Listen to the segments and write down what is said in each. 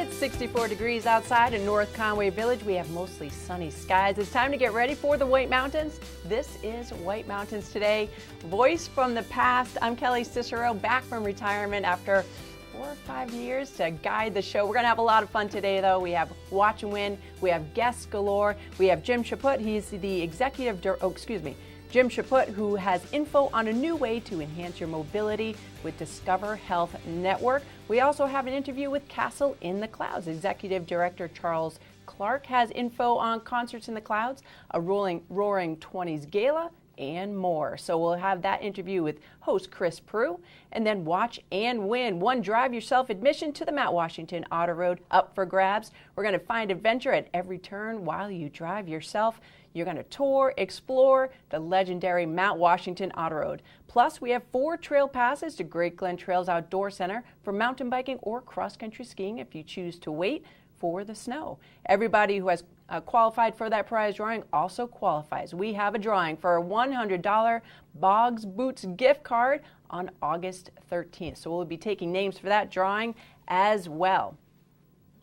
It's 64 degrees outside in North Conway Village. We have mostly sunny skies. It's time to get ready for the White Mountains. This is White Mountains Today. Voice from the past. I'm Kelly Cicero, back from retirement after 4 or 5 years to guide the show. We're going to have a lot of fun today, though. We have Watch and Win. We have guests galore. We have Jim Chaput. He's the executive, Jim Chaput, who has info on a new way to enhance your mobility with Discover Health Network. We also have an interview with Castle in the Clouds. Executive Director Charles Clark has info on Concerts in the Clouds, a Roaring 20s Gala, and more. So we'll have that interview with host Chris Prue, and then Watch and Win. One drive yourself admission to the Mount Washington Auto Road up for grabs. We're going to find adventure at every turn while you drive yourself. You're going to tour, explore the legendary Mount Washington Auto Road. Plus, we have 4 trail passes to Great Glen Trails Outdoor Center for mountain biking or cross-country skiing if you choose to wait for the snow. Everybody who has qualified for that prize drawing also qualifies. We have a drawing for a $100 Boggs Boots gift card on August 13th. So we'll be taking names for that drawing as well.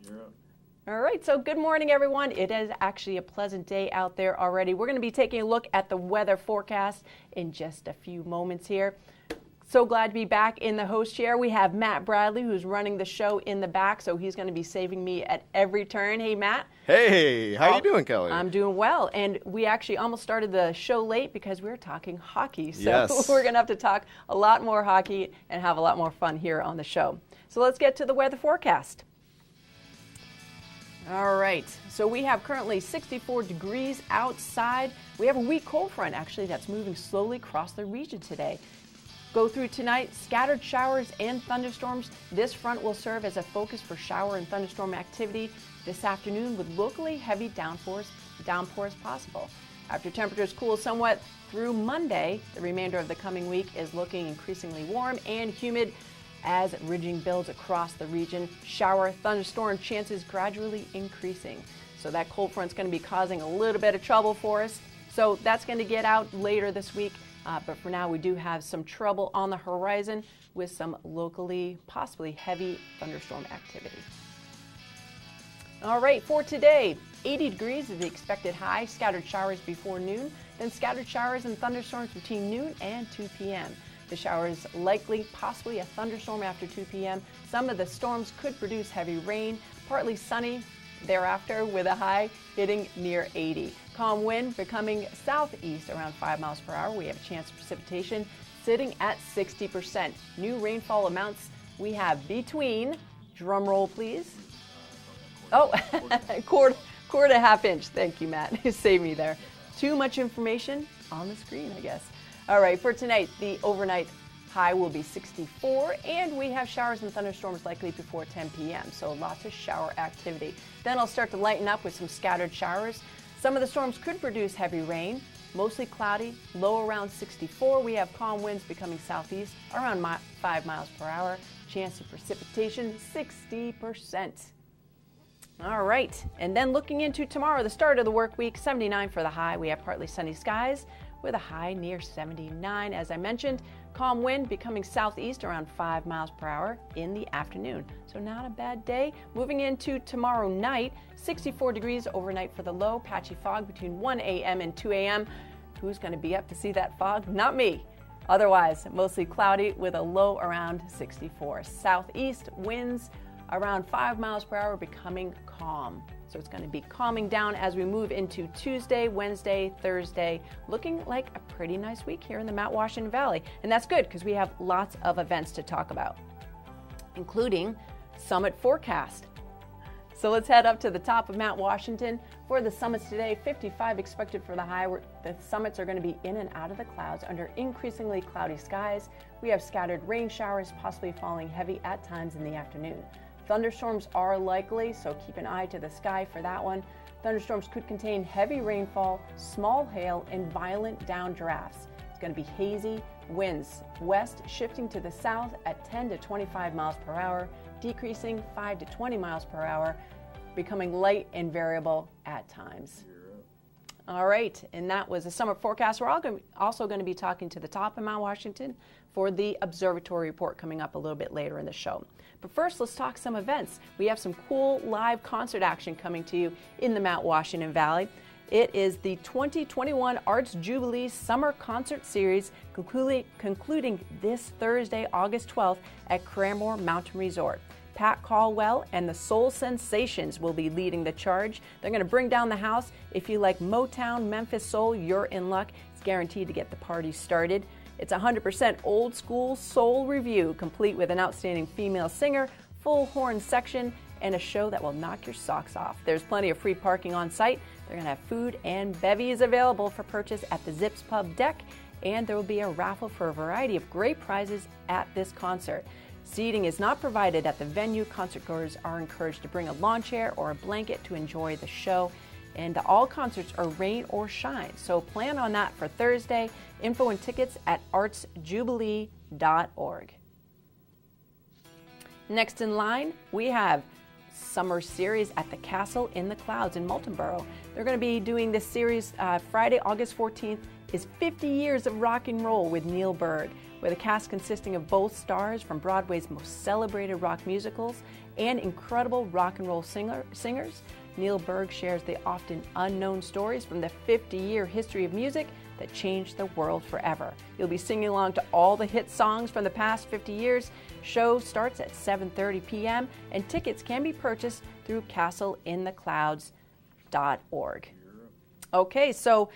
You're up. All right, so good morning, everyone. It is actually a pleasant day out there already. We're going to be taking a look at the weather forecast in just a few moments here. So glad to be back in the host chair. We have Matt Bradley, who's running the show in the back, so he's going to be saving me at every turn. Hey, Matt. Hey, how you doing, Kelly? I'm doing well, and we actually almost started the show late because we were talking hockey. So yes. We're going to have to talk a lot more hockey and have a lot more fun here on the show. So let's get to the weather forecast. All right, so we have currently 64 degrees outside. We have a weak cold front, actually, that's moving slowly across the region today. Go through tonight, scattered showers and thunderstorms. This front will serve as a focus for shower and thunderstorm activity this afternoon with locally heavy downpours possible. After temperatures cool somewhat through Monday, the remainder of the coming week is looking increasingly warm and humid as ridging builds across the region. Shower, thunderstorm chances gradually increasing. So that cold front's going to be causing a little bit of trouble for us. So that's going to get out later this week. But for now, we do have some trouble on the horizon with some locally, possibly heavy thunderstorm activity. All right, for today, 80 degrees is the expected high, scattered showers before noon, then scattered showers and thunderstorms between noon and 2 p.m. The showers likely, possibly a thunderstorm after 2 p.m. Some of the storms could produce heavy rain, partly sunny thereafter with a high hitting near 80. Calm wind becoming southeast around 5 miles per hour. We have a chance of precipitation sitting at 60%. New rainfall amounts we have between, drum roll please. Oh, quarter to half inch. Thank you, Matt. You saved me there. Too much information on the screen, I guess. All right, for tonight, the overnight high will be 64, and we have showers and thunderstorms likely before 10 p.m., so lots of shower activity. Then it'll start to lighten up with some scattered showers. Some of the storms could produce heavy rain, mostly cloudy, low around 64. We have calm winds becoming southeast around 5 miles per hour. Chance of precipitation, 60%. All right, and then looking into tomorrow, the start of the work week, 79 for the high. We have partly sunny skies with a high near 79. As I mentioned, calm wind becoming southeast around 5 miles per hour in the afternoon. So not a bad day. Moving into tomorrow night, 64 degrees overnight for the low, patchy fog between 1 a.m. and 2 a.m. Who's going to be up to see that fog? Not me. Otherwise, mostly cloudy with a low around 64. Southeast winds around 5 miles per hour becoming calm. So it's going to be calming down as we move into Tuesday, Wednesday, Thursday, looking like a pretty nice week here in the Mount Washington Valley. And that's good because we have lots of events to talk about, including summit forecast. So let's head up to the top of Mount Washington for the summits today. 55 expected for the high. The summits are going to be in and out of the clouds under increasingly cloudy skies. We have scattered rain showers, possibly falling heavy at times in the afternoon. Thunderstorms are likely, so keep an eye to the sky for that one. Thunderstorms could contain heavy rainfall, small hail, and violent downdrafts. It's going to be hazy winds, west shifting to the south at 10 to 25 miles per hour, decreasing 5 to 20 miles per hour, becoming light and variable at times. All right, and that was a summer forecast. We're also going to be talking to the top of Mount Washington for the observatory report coming up a little bit later in the show. But first, let's talk some events. We have some cool live concert action coming to you in the Mount Washington Valley. It is the 2021 Arts Jubilee Summer Concert Series concluding this Thursday, August 12th at Cranmore Mountain Resort. Pat Caldwell and the Soul Sensations will be leading the charge. They're going to bring down the house. If you like Motown, Memphis Soul, you're in luck. It's guaranteed to get the party started. It's 100% old school soul review, complete with an outstanding female singer, full horn section, and a show that will knock your socks off. There's plenty of free parking on site. They're going to have food and bevies available for purchase at the Zips Pub deck, and there will be a raffle for a variety of great prizes at this concert. Seating is not provided at the venue. Concertgoers are encouraged to bring a lawn chair or a blanket to enjoy the show. And all concerts are rain or shine, so plan on that for Thursday. Info and tickets at artsjubilee.org. Next in line, we have Summer Series at the Castle in the Clouds in Moultonboro. They're going to be doing this series Friday, August 14th, is 50 years of rock and roll with Neil Berg, with a cast consisting of both stars from Broadway's most celebrated rock musicals and incredible rock and roll singers. Neil Berg shares the often unknown stories from the 50-year history of music that changed the world forever. You'll be singing along to all the hit songs from the past 50 years. Show starts at 7:30 p.m. and tickets can be purchased through castleintheclouds.org. Okay, so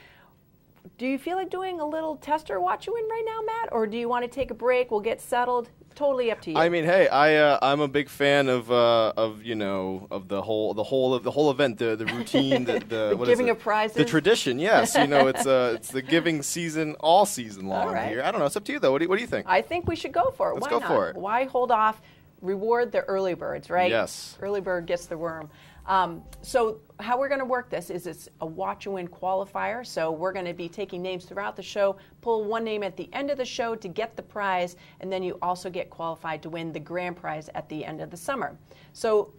do you feel like doing a little tester watch you in right now, Matt, or do you want to take a break? We'll get settled. Totally up to you. I mean, hey, I'm a big fan of the whole event, the routine, the what giving is it? of prizes, the tradition. Yes, it's the giving season all season long right. here. I don't know. It's up to you though. What do you think? I think we should go for it. Let's Why go not? for it. Why hold off? Reward the early birds, right? Yes. Early bird gets the worm. So how we're going to work this is it's a watch and win qualifier. So we're going to be taking names throughout the show, pull one name at the end of the show to get the prize, and then you also get qualified to win the grand prize at the end of the summer. So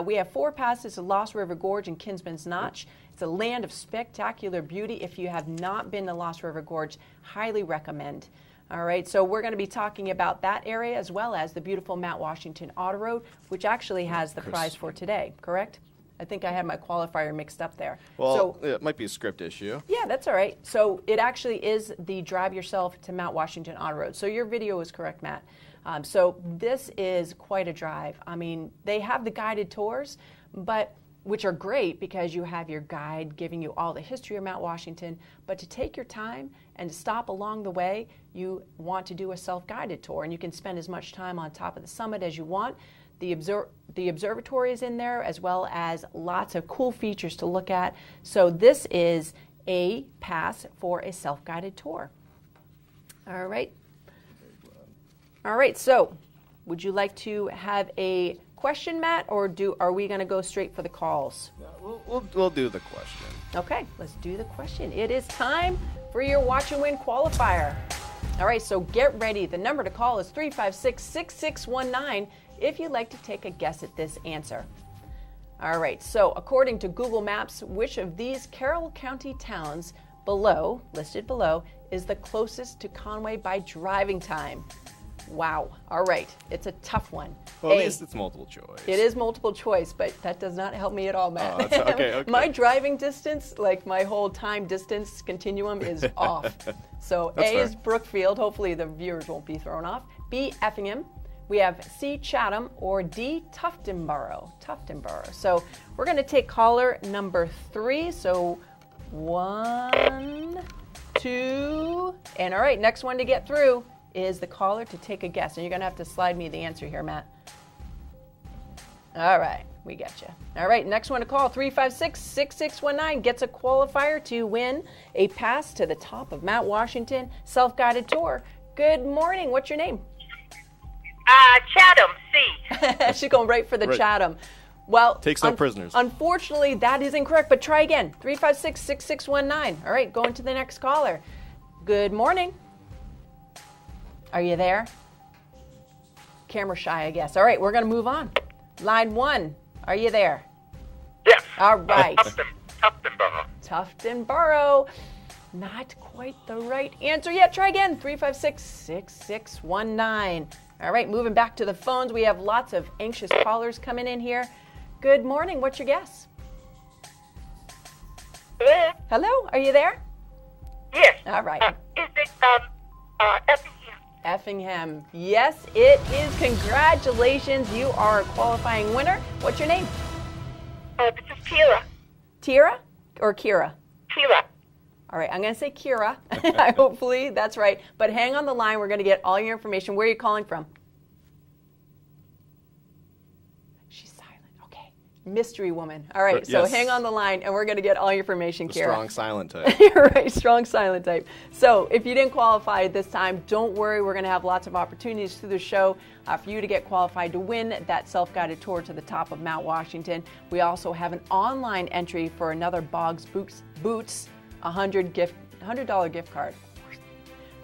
we have 4 passes to Lost River Gorge and Kinsman's Notch. It's a land of spectacular beauty. If you have not been to Lost River Gorge, highly recommend. All right, so we're going to be talking about that area as well as the beautiful Mount Washington Auto Road, which actually has the prize for today, correct? I think I had my qualifier mixed up there. Well, it might be a script issue. Yeah, that's all right. So it actually is the Drive Yourself to Mount Washington Auto Road. So your video is correct, Matt. So this is quite a drive. I mean, they have the guided tours, which are great because you have your guide giving you all the history of Mount Washington, but to take your time and to stop along the way, you want to do a self-guided tour, and you can spend as much time on top of the summit as you want. The observatory is in there, as well as lots of cool features to look at. So this is a pass for a self-guided tour. All right. All right, so would you like to have a question, Matt, or are we going to go straight for the calls? We'll do the question. Okay, let's do the question. It is time for your Watch and Win qualifier. All right, so get ready. The number to call is 356-6619 if you'd like to take a guess at this answer. All right, so according to Google Maps, which of these Carroll County towns listed below, is the closest to Conway by driving time? Wow. All right. It's a tough one. Well, at least it's multiple choice. It is multiple choice, but that does not help me at all, Matt. Oh, okay. My driving distance, like my whole time distance continuum, is off. So That's A fair. is Brookfield. Hopefully the viewers won't be thrown off. B, Effingham. We have C, Chatham, or D, Tuftonboro. So we're going to take caller number 3. So 1, 2, and all right, next one to get through is the caller to take a guess. And you're going to have to slide me the answer here, Matt. All right, we got you. All right, next one to call, 356-6619, gets a qualifier to win a pass to the top of Mount Washington self-guided tour. Good morning. What's your name? Chatham, C. She's going right for the Right. Chatham. Well, Takes no prisoners. Unfortunately, that is incorrect, but try again. 356-6619. All right, going to the next caller. Good morning. Are you there? Camera shy, I guess. All right, we're going to move on. Line 1, are you there? Yes. All right. Tufton Borough. Not quite the right answer yet. Try again. 356-6619. All right, moving back to the phones. We have lots of anxious callers coming in here. Good morning. What's your guess? Hello? Hello? Are you there? Yes. All right. Is it Effingham? Effingham. Yes, it is. Congratulations. You are a qualifying winner. What's your name? This is Kira. Tira or Kira? Kira. All right, I'm going to say Kira. Hopefully that's right. But hang on the line. We're going to get all your information. Where are you calling from? She's silent. Okay. Mystery woman. All right, so Yes. hang on the line, and we're going to get all your information, The Kira. strong silent type. You're right, strong silent type. So if you didn't qualify this time, don't worry. We're going to have lots of opportunities through the show for you to get qualified to win that self-guided tour to the top of Mount Washington. We also have an online entry for another Boggs Boots $100 gift card.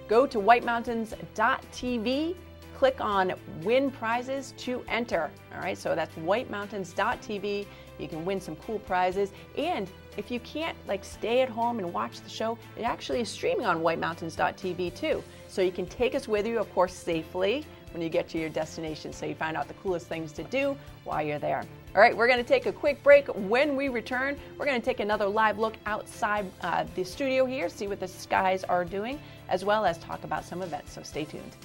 Go to whitemountains.tv, click on Win Prizes to enter. All right, so that's whitemountains.tv. You can win some cool prizes. And if you can't stay at home and watch the show, it actually is streaming on whitemountains.tv too. So you can take us with you, of course, safely when you get to your destination, so you find out the coolest things to do while you're there. All right, we're going to take a quick break. When we return, we're going to take another live look outside the studio here, see what the skies are doing, as well as talk about some events, so stay tuned.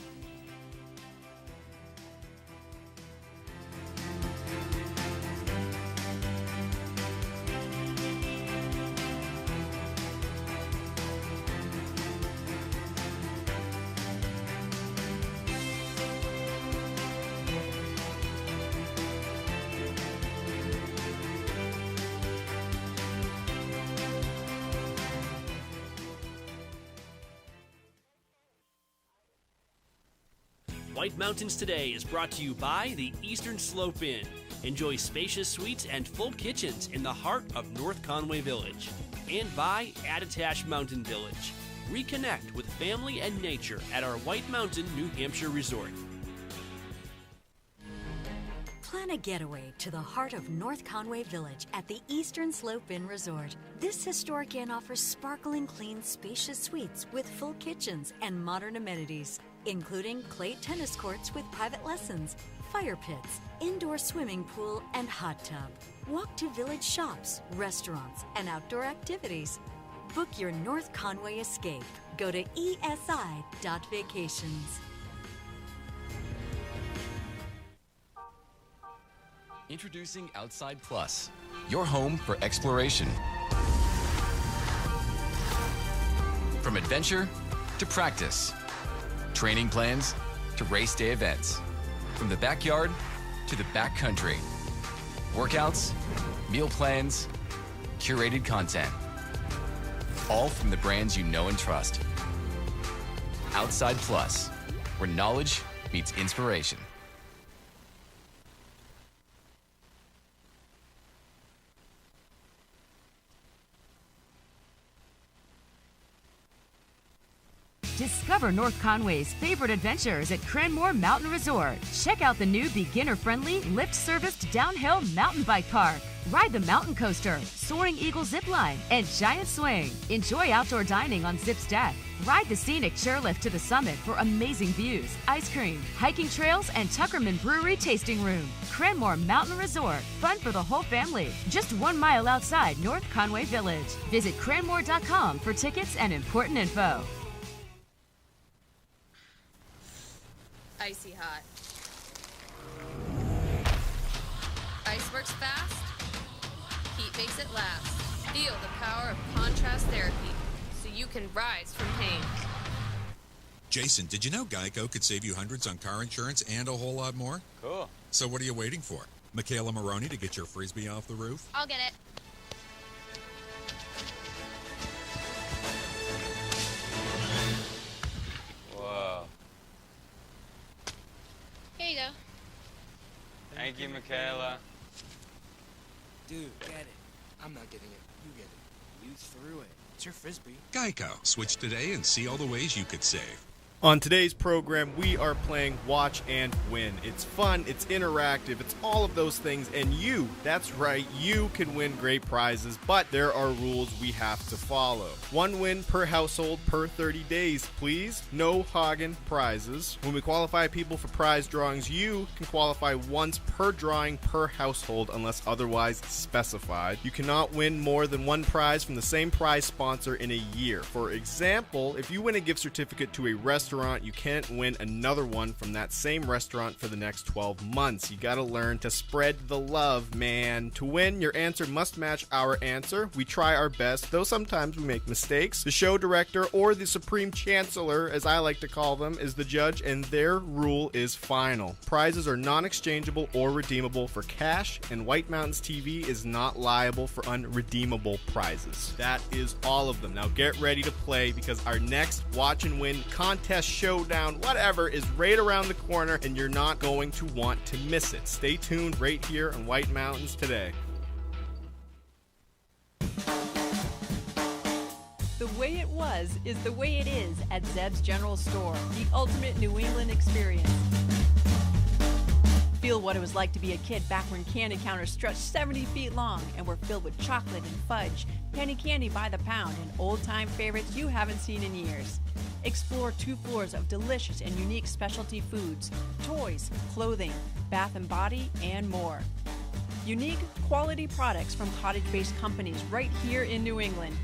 White Mountains Today is brought to you by the Eastern Slope Inn. Enjoy spacious suites and full kitchens in the heart of North Conway Village. And by Attitash Mountain Village. Reconnect with family and nature at our White Mountain, New Hampshire resort. Plan a getaway to the heart of North Conway Village at the Eastern Slope Inn Resort. This historic inn offers sparkling clean, spacious suites with full kitchens and modern amenities, including clay tennis courts with private lessons, fire pits, indoor swimming pool, and hot tub. Walk to village shops, restaurants, and outdoor activities. Book your North Conway escape. Go to esi.vacations. Introducing Outside Plus, your home for exploration. From adventure to practice, training plans to race day events, from the backyard to the backcountry, workouts, meal plans, curated content, all from the brands you know and trust. Outside Plus, where knowledge meets inspiration. Discover North Conway's favorite adventures at Cranmore Mountain Resort. Check out the new beginner-friendly, lift-serviced downhill mountain bike park. Ride the mountain coaster, Soaring Eagle zip line, and giant swing. Enjoy outdoor dining on Zip's deck. Ride the scenic chairlift to the summit for amazing views, ice cream, hiking trails, and Tuckerman Brewery tasting room. Cranmore Mountain Resort. Fun for the whole family. Just 1 mile outside North Conway Village. Visit cranmore.com for tickets and important info. Icy hot. Ice works fast. Heat makes it last. Feel the power of contrast therapy so you can rise from pain. Jason, did you know Geico could save you hundreds on car insurance and a whole lot more? Cool. So what are you waiting for? Michaela Maroney to get your Frisbee off the roof? I'll get it. Whoa. Here you go. Thank you, Michaela. Dude, get it. I'm not getting it. You get it. You threw it. It's your Frisbee. Geico. Switch today and see all the ways you could save. On today's program, we are playing Watch and Win. It's fun, it's interactive, it's all of those things, and you, that's right, you can win great prizes, but there are rules we have to follow. 1 win per household per 30 days, please. No Hagen prizes. When we qualify people for prize drawings, you can qualify once per drawing per household unless otherwise specified. You cannot win more than 1 prize from the same prize sponsor in a year. For example, if you win a gift certificate to a restaurant, you can't win another one from that same restaurant for the next 12 months. You gotta learn to spread the love, man. To win, your answer must match our answer. We try our best, though sometimes we make mistakes. The show director, or the supreme chancellor, as I like to call them, is the judge, and their rule is final. Prizes are non-exchangeable or redeemable for cash, and White Mountains TV is not liable for unredeemable prizes. That is all of them. Now get ready to play, because our next Watch and Win contest, showdown, whatever, is right around the corner, and you're not going to want to miss it. Stay tuned right here on White Mountains Today. The way it was is the way it is at Zeb's General Store, the ultimate New England experience. Feel what it was like to be a kid back when candy counters stretched 70 feet long and were filled with chocolate and fudge, penny candy by the pound, and old-time favorites you haven't seen in years. Explore 2 floors of delicious and unique specialty foods, toys, clothing, bath and body, and more. Unique, quality products from cottage-based companies right here in New England.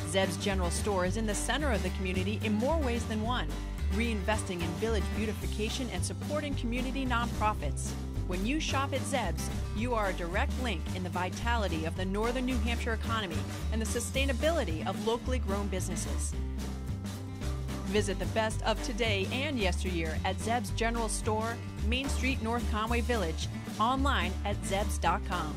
Zeb's General Store is in the center of the community in more ways than one, reinvesting in village beautification and supporting community nonprofits. When you shop at Zeb's, you are a direct link in the vitality of the northern New Hampshire economy and the sustainability of locally grown businesses. Visit the best of today and yesteryear at Zeb's General Store, Main Street, North Conway Village, online at zebs.com.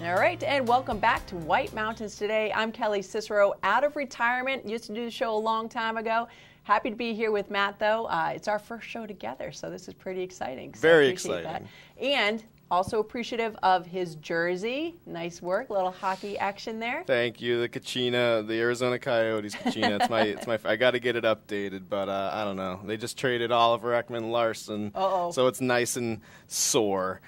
All right, and welcome back to White Mountains Today. I'm Kelly Cicero, out of retirement. Used to do the show a long time ago. Happy to be here with Matt, though. It's our first show together, so this is pretty exciting. So very exciting. That. And also appreciative of his jersey. Nice work, little hockey action there. Thank you. The Kachina, the Arizona Coyotes Kachina. It's my. I got to get it updated, but I don't know. They just traded Oliver Ekman-Larsson, so it's nice and sore.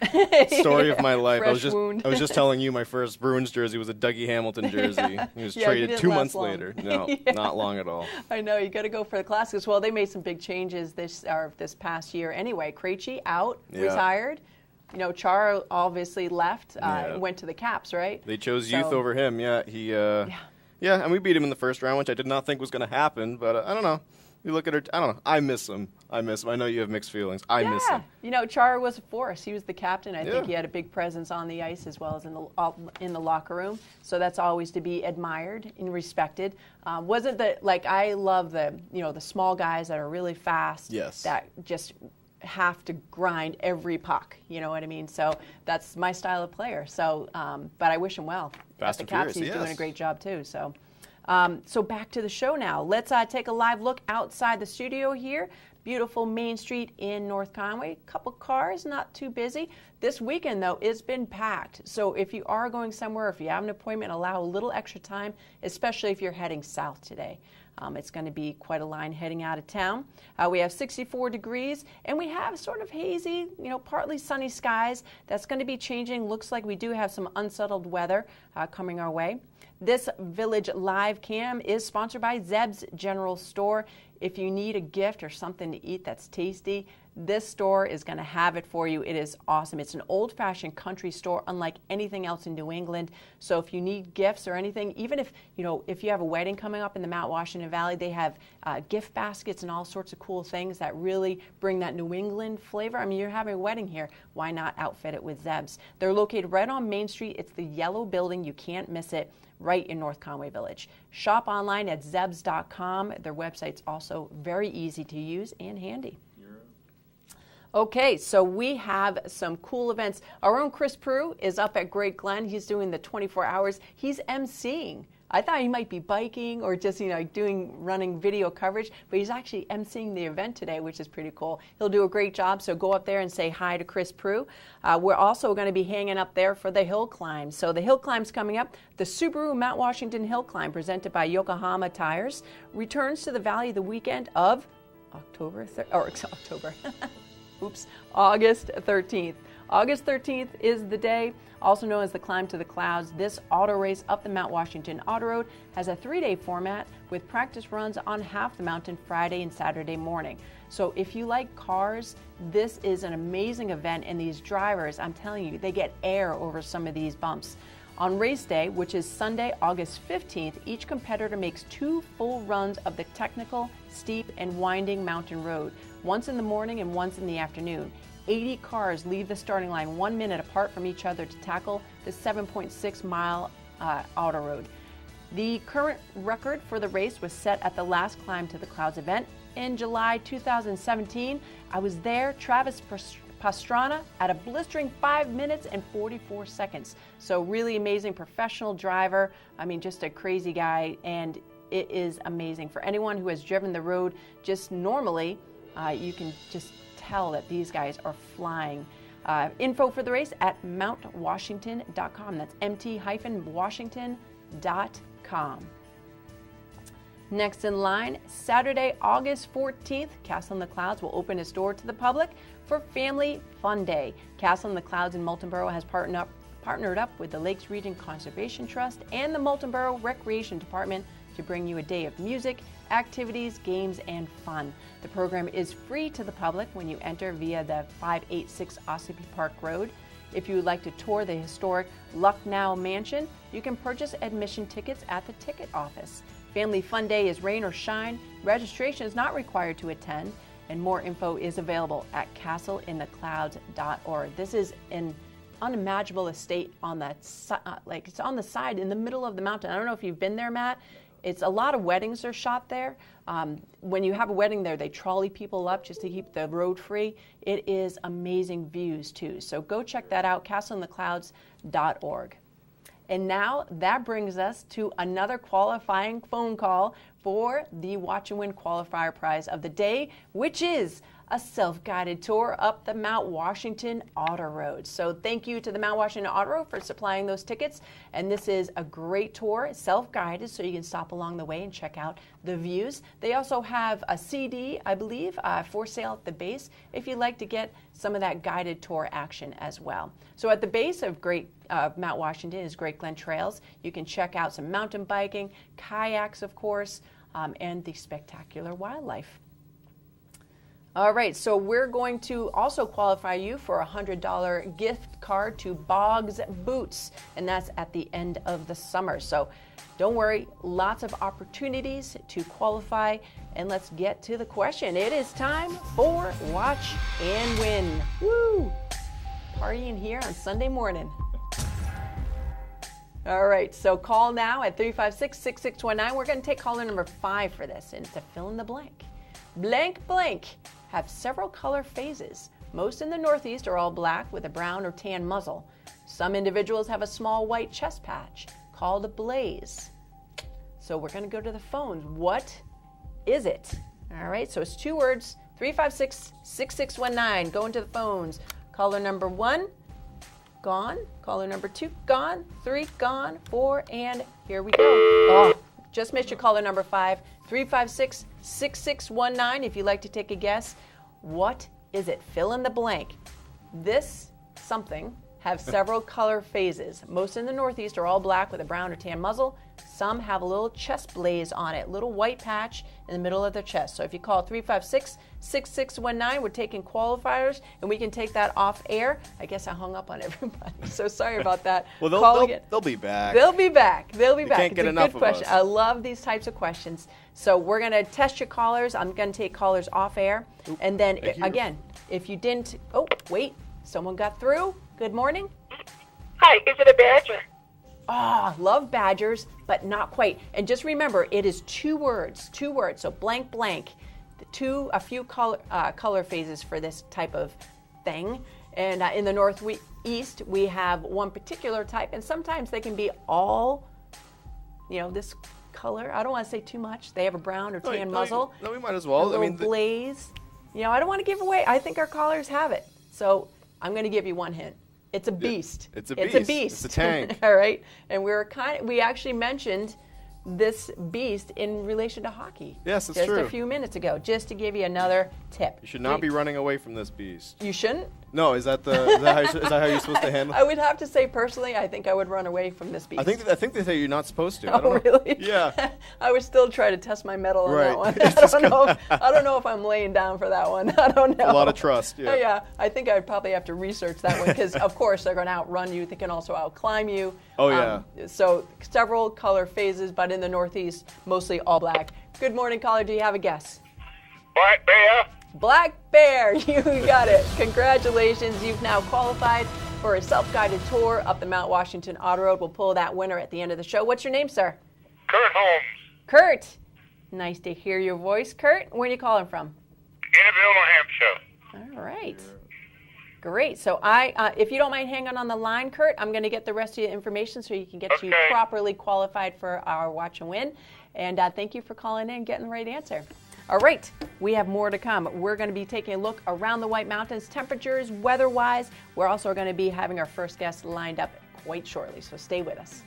Story of my life. I was just telling you, my first Bruins jersey was a Dougie Hamilton jersey. He was traded 2 months later. No, not long at all. I know, you got to go for the classics. Well, they made some big changes this past year. Anyway, Krejci out, retired. You know, Chara obviously left, went to the Caps, right? They chose youth over him. Yeah, and we beat him in the first round, which I did not think was going to happen. But I don't know. You look at her. I don't know. I miss him. I know you have mixed feelings. I miss him. You know, Chara was a force. He was the captain. I think he had a big presence on the ice as well as in the locker room. So that's always to be admired and respected. Wasn't the I love the small guys that are really fast. Yes. That just have to grind every puck, you know what I mean? So that's my style of player. So, but I wish him well. Fast at the Caps, he's doing a great job too. So, so back to the show now. Let's take a live look outside the studio here. Beautiful Main Street in North Conway. Couple cars, not too busy. This weekend, though, it's been packed. So if you are going somewhere, if you have an appointment, allow a little extra time, especially if you're heading south today. It's going to be quite a line heading out of town. We have 64 degrees, and we have sort of hazy, partly sunny skies. That's going to be changing. Looks like we do have some unsettled weather coming our way. This Village Live Cam is sponsored by Zeb's General Store. If you need a gift or something to eat that's tasty, this store is going to have it for you. It is awesome. It's an old-fashioned country store unlike anything else in New England. So if you need gifts or anything, even if you have a wedding coming up in the Mount Washington Valley, they have gift baskets and all sorts of cool things that really bring that New England flavor. I mean, you're having a wedding here. Why not outfit it with Zeb's? They're located right on Main Street. It's the yellow building. You can't miss it. Right in North Conway Village. Shop online at zebs.com. Their website's also very easy to use and handy. Okay, so we have some cool events. Our own Chris Prue is up at Great Glen. He's doing the 24 hours. He's emceeing I thought he might be biking or just, running video coverage, but he's actually emceeing the event today, which is pretty cool. He'll do a great job, so go up there and say hi to Chris Prue. We're also going to be hanging up there for the hill climb. So the hill climb's coming up. The Subaru Mount Washington Hill Climb, presented by Yokohama Tires, returns to the Valley the weekend of August 13th. August 13th is the day, also known as the Climb to the Clouds. This auto race up the Mount Washington Auto Road has a 3-day format with practice runs on half the mountain Friday and Saturday morning. So if you like cars, this is an amazing event, and these drivers, I'm telling you, they get air over some of these bumps. On race day, which is Sunday, August 15th, each competitor makes 2 full runs of the technical, steep, and winding mountain road, once in the morning and once in the afternoon. 80 cars leave the starting line 1 minute apart from each other to tackle the 7.6-mile auto road. The current record for the race was set at the last Climb to the Clouds event in July 2017. I was there, Travis Pastrana, at a blistering 5 minutes and 44 seconds. So really amazing professional driver. I mean, just a crazy guy, and it is amazing. For anyone who has driven the road just normally, you can just tell that these guys are flying. Info for the race at mountwashington.com. That's mt-washington.com. Next in line, Saturday, August 14th, Castle in the Clouds will open its door to the public for Family Fun Day. Castle in the Clouds in Moulton Borough has partnered up with the Lakes Region Conservation Trust and the Moulton Borough Recreation Department to bring you a day of music, activities, games, and fun. The program is free to the public when you enter via the 586 Ossipee Park Road. If you would like to tour the historic Lucknow Mansion, you can purchase admission tickets at the ticket office. Family Fun Day is rain or shine. Registration is not required to attend, and more info is available at castleintheclouds.org. This is an unimaginable estate on that it's on the side in the middle of the mountain. I don't know if you've been there, Matt. It's a lot of weddings are shot there. When you have a wedding there, they trolley people up just to keep the road free. It is amazing views too. So go check that out, castleintheclouds.org. And now that brings us to another qualifying phone call for the Watch and Win qualifier prize of the day, which is a self-guided tour up the Mount Washington Auto Road. So thank you to the Mount Washington Auto Road for supplying those tickets. And this is a great tour, self-guided, so you can stop along the way and check out the views. They also have a CD, I believe, for sale at the base if you'd like to get some of that guided tour action as well. So at the base of Mount Washington is Great Glen Trails. You can check out some mountain biking, kayaks, of course, and the spectacular wildlife. All right, so we're going to also qualify you for a $100 gift card to Boggs Boots, and that's at the end of the summer. So don't worry, lots of opportunities to qualify, and let's get to the question. It is time for Watch and Win. Woo! Partying here on Sunday morning. All right, so call now at 356-6619. We're going to take caller number 5 for this, and to fill in the blank. Blank, blank have several color phases. Most in the Northeast are all black with a brown or tan muzzle. Some individuals have a small white chest patch called a blaze. So we're going to go to the phones. What is it? All right, so it's 2 words, 356-6619. Going to the phones. Caller number 1, gone. Caller number 2, gone. 3, gone. 4, and here we go. Oh, just missed your caller number 5. 356-6619 if you'd like to take a guess. What is it? Fill in the blank. This something have several color phases. Most in the Northeast are all black with a brown or tan muzzle. Some have a little chest blaze on it, little white patch in the middle of their chest. So if you call 356-6619, we're taking qualifiers, and we can take that off air. I guess I hung up on everybody, so sorry about that. Well, they'll be back. They'll be back. They'll be back. Can't get enough of us. I love these types of questions. So we're going to test your callers. I'm going to take callers off air. And then, again, if you didn't, oh, wait, someone got through. Good morning. Hi, is it a badger? Oh, love badgers, but not quite. And just remember, it is 2 words, so blank, blank. A few color phases for this type of thing. And in the Northeast, we have one particular type, and sometimes they can be all this color. I don't want to say too much. They have a brown or tan muzzle. No, we might as well. A little blaze. I don't want to give away. I think our callers have it. So I'm going to give you one hint. It's a beast. It's a beast. It's a tank. All right. And we actually mentioned this beast in relation to hockey. Yes, that's true. Just a few minutes ago, just to give you another tip. You should not be running away from this beast. You shouldn't? No, is that how you're supposed to handle it? I would have to say personally, I think I would run away from this beast. I think they say you're not supposed to. Oh, I don't know. Really? Yeah. I would still try to test my mettle on that one. I don't know if I'm laying down for that one. I don't know. A lot of trust. Yeah. Yeah. I think I'd probably have to research that one because, of course, they're going to outrun you. They can also outclimb you. Oh yeah. So several color phases, but in the Northeast, mostly all black. Good morning, caller. Do you have a guess? Black bear. Black bear. You got it. Congratulations. You've now qualified for a self-guided tour up the Mount Washington Auto Road. We'll pull that winner at the end of the show. What's your name, sir? Kurt Holmes. Kurt. Nice to hear your voice. Kurt, where are you calling from? Annabelle, New Hampshire. All right. Great. So if you don't mind hanging on the line, Kurt, I'm going to get the rest of your information so you can get you properly qualified for our Watch and Win. And thank you for calling in and getting the right answer. All right, we have more to come. We're going to be taking a look around the White Mountains, temperatures, weather-wise. We're also going to be having our first guest lined up quite shortly, so stay with us.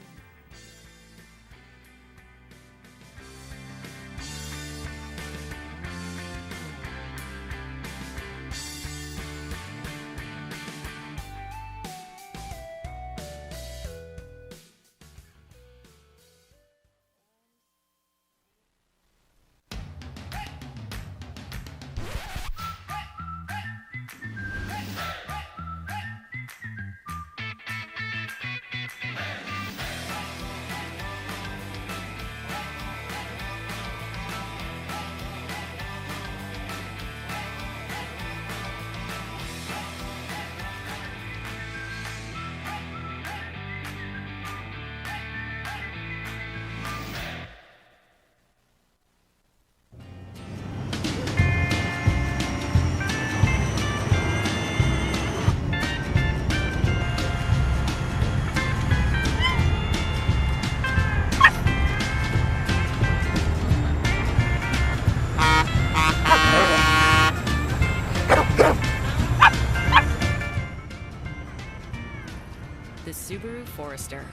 Subaru Forester.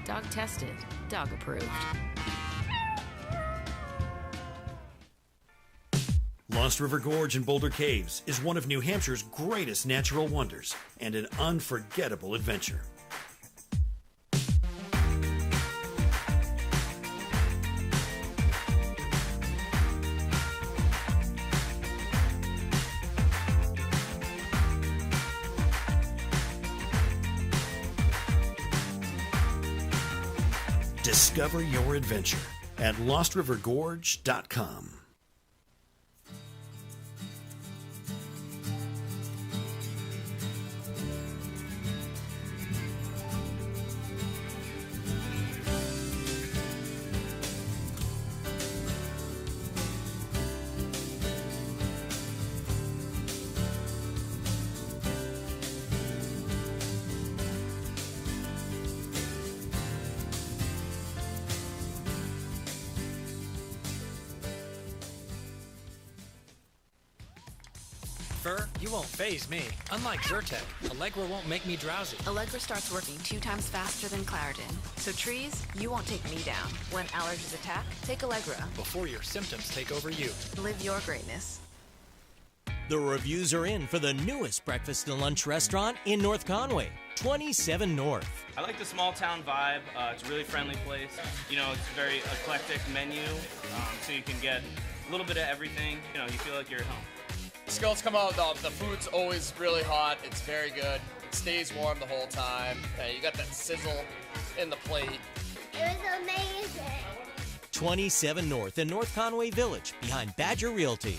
Dog tested, dog approved. Lost River Gorge in Boulder Caves is one of New Hampshire's greatest natural wonders and an unforgettable adventure. Discover your adventure at LostRiverGorge.com. Fur, you won't faze me. Unlike Zyrtec, Allegra won't make me drowsy. Allegra starts working 2 times faster than Claritin. So trees, you won't take me down. When allergies attack, take Allegra. Before your symptoms take over you. Live your greatness. The reviews are in for the newest breakfast and lunch restaurant in North Conway, 27 North. I like the small town vibe. It's a really friendly place. You know, it's a very eclectic menu, so you can get a little bit of everything. You know, you feel like you're at home. Skills come out, the food's always really hot. It's very good. It stays warm the whole time. You got that sizzle in the plate. It was amazing. 27 North in North Conway Village, behind Badger Realty.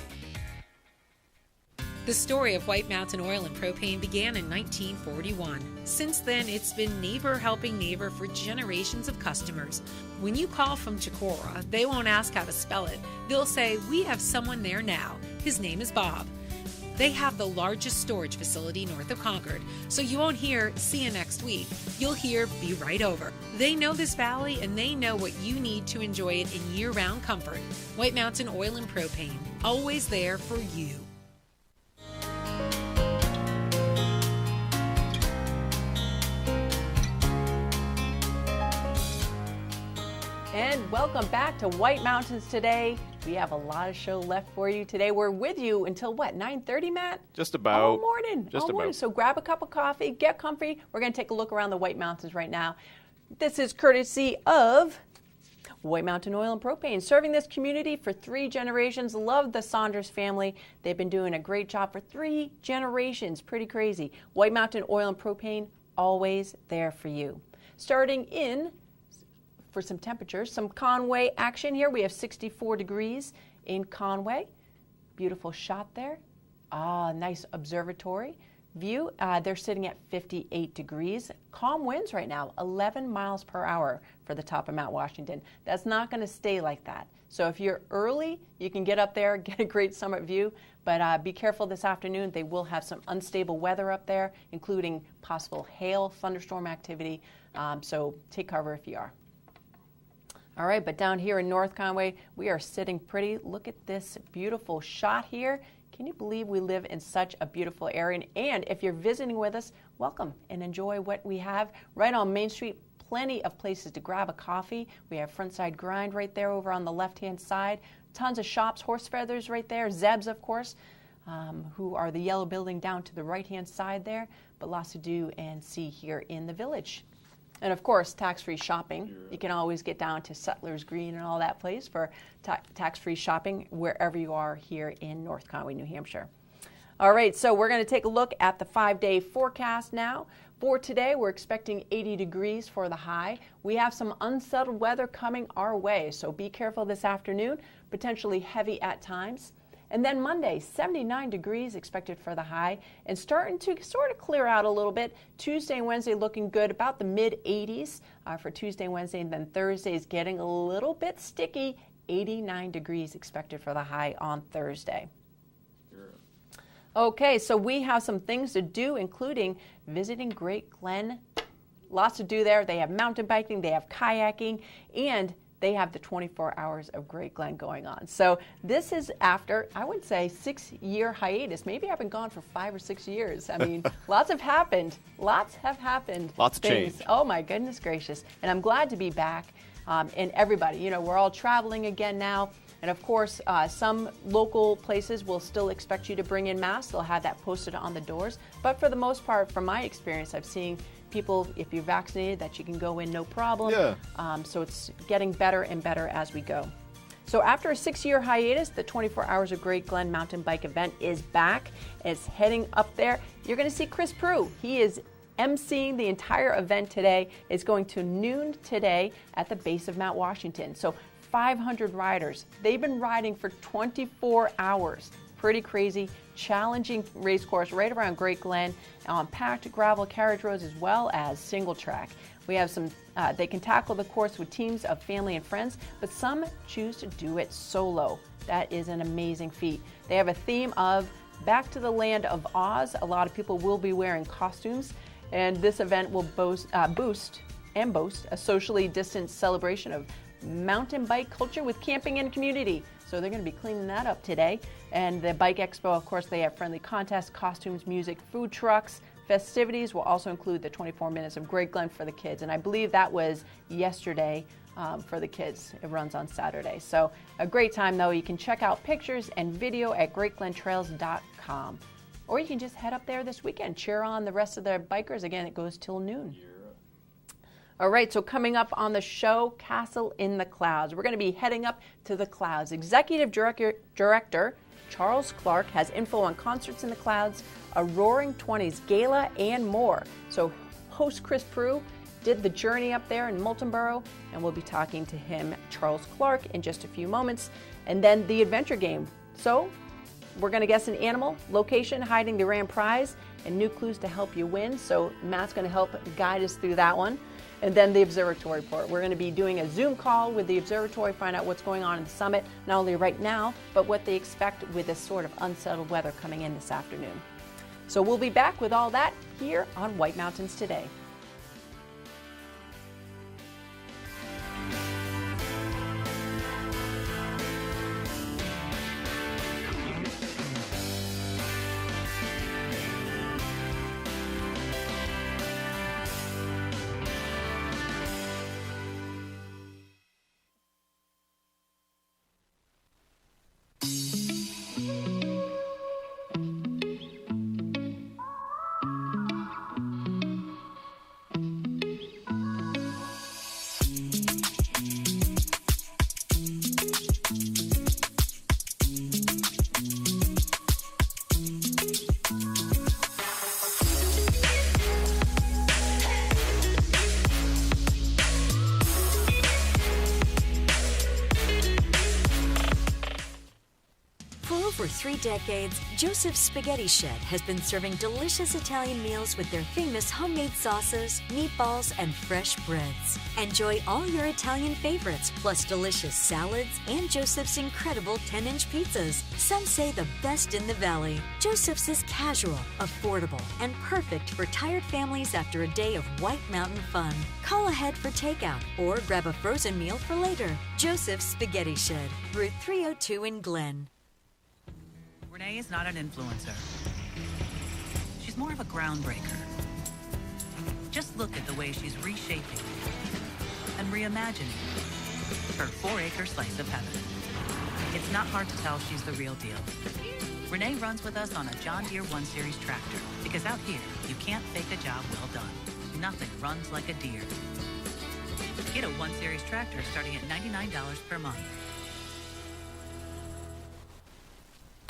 The story of White Mountain Oil and Propane began in 1941. Since then, it's been neighbor helping neighbor for generations of customers. When you call from Chicora, they won't ask how to spell it. They'll say, "We have someone there now. His name is Bob." They have the largest storage facility north of Concord, so you won't hear, "see you next week." You'll hear, "be right over." They know this valley and they know what you need to enjoy it in year-round comfort. White Mountain Oil and Propane, always there for you. And welcome back to White Mountains Today. We have a lot of show left for you today. We're with you until what, 9:30, Matt? Just about. All morning. Just all morning. about. So grab a cup of coffee, get comfy. We're going to take a look around the White Mountains right now. This is courtesy of White Mountain Oil and Propane, serving this community for 3 generations. Love the Saunders family. They've been doing a great job for 3 generations. Pretty crazy. White Mountain Oil and Propane, always there for you. Starting in for some temperatures, some Conway action here. We have 64 degrees in Conway. Beautiful shot there. Nice observatory view. They're sitting at 58 degrees. Calm winds right now, 11 miles per hour for the top of Mount Washington. That's not going to stay like that. So if you're early, you can get up there, get a great summit view, but be careful this afternoon. They will have some unstable weather up there, including possible hail, thunderstorm activity. So take cover if you are. All right, but down here in North Conway, we are sitting pretty. Look at this beautiful shot here. Can you believe we live in such a beautiful area? And if you're visiting with us, welcome and enjoy what we have right on Main Street. Plenty of places to grab a coffee. We have Frontside Grind right there over on the left-hand side. Tons of shops, Horse Feathers right there, Zeb's, of course, who are the yellow building down to the right-hand side there. But lots to do and see here in the village. And of course, tax-free shopping. You can always get down to Settlers Green and all that place for tax-free shopping wherever you are here in North Conway, New Hampshire. All right, so we're going to take a look at the 5-day forecast now. For today, we're expecting 80 degrees for the high. We have some unsettled weather coming our way, so be careful this afternoon, potentially heavy at times. And then Monday, 79 degrees expected for the high, and starting to sort of clear out a little bit. Tuesday and Wednesday looking good, about the mid-80s for Tuesday and Wednesday, and then Thursday is getting a little bit sticky. 89 degrees expected for the high on Thursday. Okay, so we have some things to do, including visiting Great Glen. Lots to do there. They have mountain biking, they have kayaking, and they have the 24 hours of Great Glen going on. So this is after, I would say, 6-year hiatus. Maybe I've been gone for 5 or 6 years. I mean, lots have happened. Lots have happened. Lots of change. Oh my goodness gracious. And I'm glad to be back. And everybody, you know, we're all traveling again now. And of course, some local places will still expect you to bring in masks. They'll have that posted on the doors. But for the most part, from my experience, I've seen people, if you're vaccinated, that you can go in no problem. Yeah. So it's getting better and better as we go. So after a 6-year hiatus, the 24 Hours of Great Glen mountain bike event is back. It's heading up there. You're going to see Chris Prue. He is emceeing the entire event today. It's going to noon today at the base of Mount Washington. So 500 riders. They've been riding for 24 hours. Pretty crazy, challenging race course right around Great Glen on packed gravel carriage roads as well as single track. We have some, they can tackle the course with teams of family and friends, but some choose to do it solo. That is an amazing feat. They have a theme of Back to the Land of Oz. A lot of people will be wearing costumes, and this event will boost a socially distanced celebration of mountain bike culture with camping and community. So they're going to be cleaning that up today. And the Bike Expo, of course, they have friendly contests, costumes, music, food trucks. Festivities will also include the 24 minutes of Great Glen for the kids. And I believe that was yesterday for the kids. It runs on Saturday. So a great time, though. You can check out pictures and video at greatglentrails.com. Or you can just head up there this weekend. Cheer on the rest of the bikers. Again, it goes till noon. All right, so coming up on the show, Castle in the Clouds. We're going to be heading up to the clouds. Executive Director Charles Clark has info on concerts in the clouds, a Roaring 20s gala, and more. So host Chris Prue did the journey up there in Moulton Borough, and we'll be talking to him, Charles Clark, in just a few moments. And then the adventure game. So we're going to guess an animal, location, hiding the grand prize, and new clues to help you win. So Matt's going to help guide us through that one. And then the observatory report. We're going to be doing a Zoom call with the observatory, find out what's going on in the summit, not only right now, but what they expect with this sort of unsettled weather coming in this afternoon. So we'll be back with all that here on White Mountains Today. For 3 decades, Joseph's Spaghetti Shed has been serving delicious Italian meals with their famous homemade sauces, meatballs, and fresh breads. Enjoy all your Italian favorites, plus delicious salads and Joseph's incredible 10-inch pizzas. Some say the best in the valley. Joseph's is casual, affordable, and perfect for tired families after a day of White Mountain fun. Call ahead for takeout or grab a frozen meal for later. Joseph's Spaghetti Shed, Route 302 in Glen. Renee is not an influencer. She's more of a groundbreaker. Just look at the way she's reshaping and reimagining her 4-acre slice of heaven. It's not hard to tell she's the real deal. Renee runs with us on a John Deere 1 Series tractor because out here, you can't fake a job well done. Nothing runs like a Deere. Get a 1 Series tractor starting at $99 per month.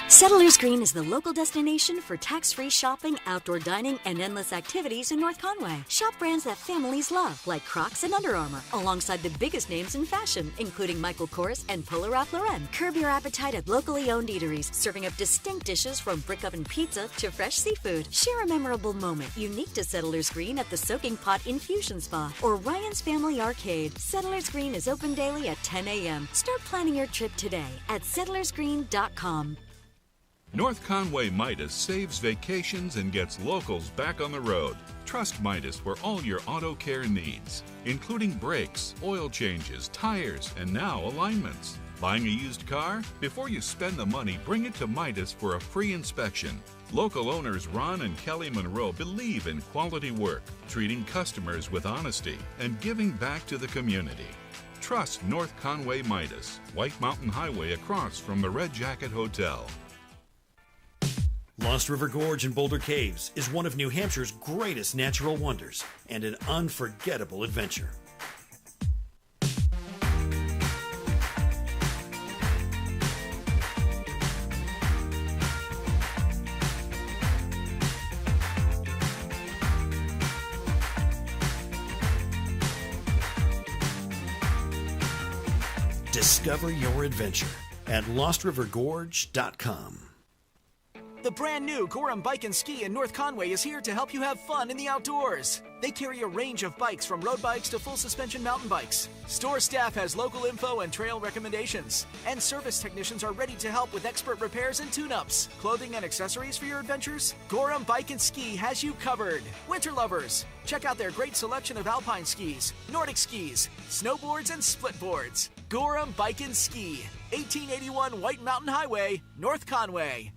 Settlers Green is the local destination for tax-free shopping, outdoor dining, and endless activities in North Conway. Shop brands that families love, like Crocs and Under Armour, alongside the biggest names in fashion, including Michael Kors and Polo Ralph Lauren. Curb your appetite at locally owned eateries, serving up distinct dishes from brick oven pizza to fresh seafood. Share a memorable moment unique to Settlers Green at the Soaking Pot Infusion Spa or Ryan's Family Arcade. Settlers Green is open daily at 10 a.m. Start planning your trip today at settlersgreen.com. North Conway Midas saves vacations and gets locals back on the road. Trust Midas for all your auto care needs, including brakes, oil changes, tires, and now alignments. Buying a used car? Before you spend the money, bring it to Midas for a free inspection. Local owners Ron and Kelly Monroe believe in quality work, treating customers with honesty, and giving back to the community. Trust North Conway Midas, White Mountain Highway across from the Red Jacket Hotel. Lost River Gorge in Boulder Caves is one of New Hampshire's greatest natural wonders and an unforgettable adventure. Discover your adventure at LostRiverGorge.com. The brand new Gorham Bike and Ski in North Conway is here to help you have fun in the outdoors. They carry a range of bikes from road bikes to full suspension mountain bikes. Store staff has local info and trail recommendations. And service technicians are ready to help with expert repairs and tune-ups. Clothing and accessories for your adventures? Gorham Bike and Ski has you covered. Winter lovers, check out their great selection of alpine skis, Nordic skis, snowboards, and split boards. Gorham Bike and Ski, 1881 White Mountain Highway, North Conway.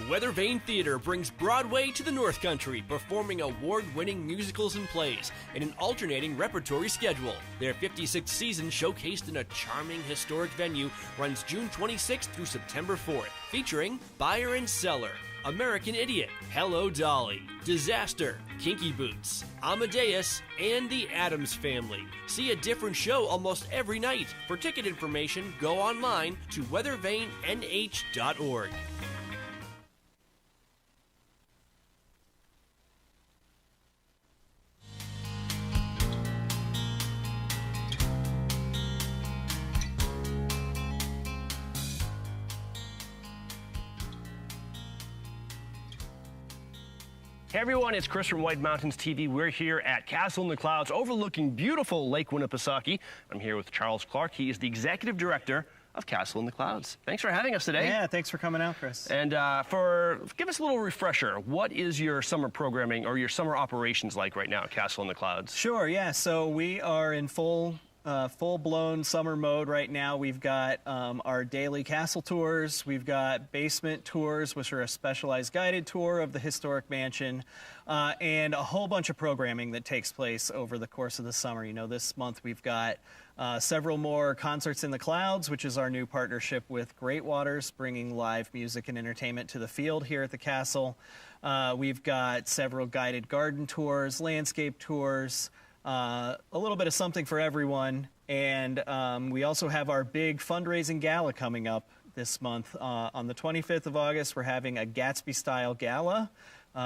Weather Vane Theater brings Broadway to the North Country, performing award-winning musicals and plays in an alternating repertory schedule. Their 56th season, showcased in a charming historic venue, runs June 26th through September 4th, featuring Buyer and Seller, American Idiot, Hello Dolly, Disaster, Kinky Boots, Amadeus, and the Addams Family. See a different show almost every night. For ticket information, go online to weathervanenh.org. Hey everyone, it's Chris from White Mountains TV. We're here at Castle in the Clouds overlooking beautiful Lake Winnipesaukee. I'm here with Charles Clark. He is the Executive Director of Castle in the Clouds. Thanks for having us today. Yeah, thanks for coming out, Chris. And give us a little refresher. What is your summer programming or your summer operations like right now at Castle in the Clouds? Sure, yeah. So we are in full-blown summer mode right now. We've got our daily castle tours. We've got basement tours, which are a specialized guided tour of the historic mansion, and a whole bunch of programming that takes place over the course of the summer. You know, this month we've got several more Concerts in the Clouds, which is our new partnership with Great Waters, bringing live music and entertainment to the field here at the castle. We've got several guided garden tours, landscape tours, a little bit of something for everyone. And we also have our big fundraising gala coming up this month. On the 25th of August, we're having a Gatsby-style gala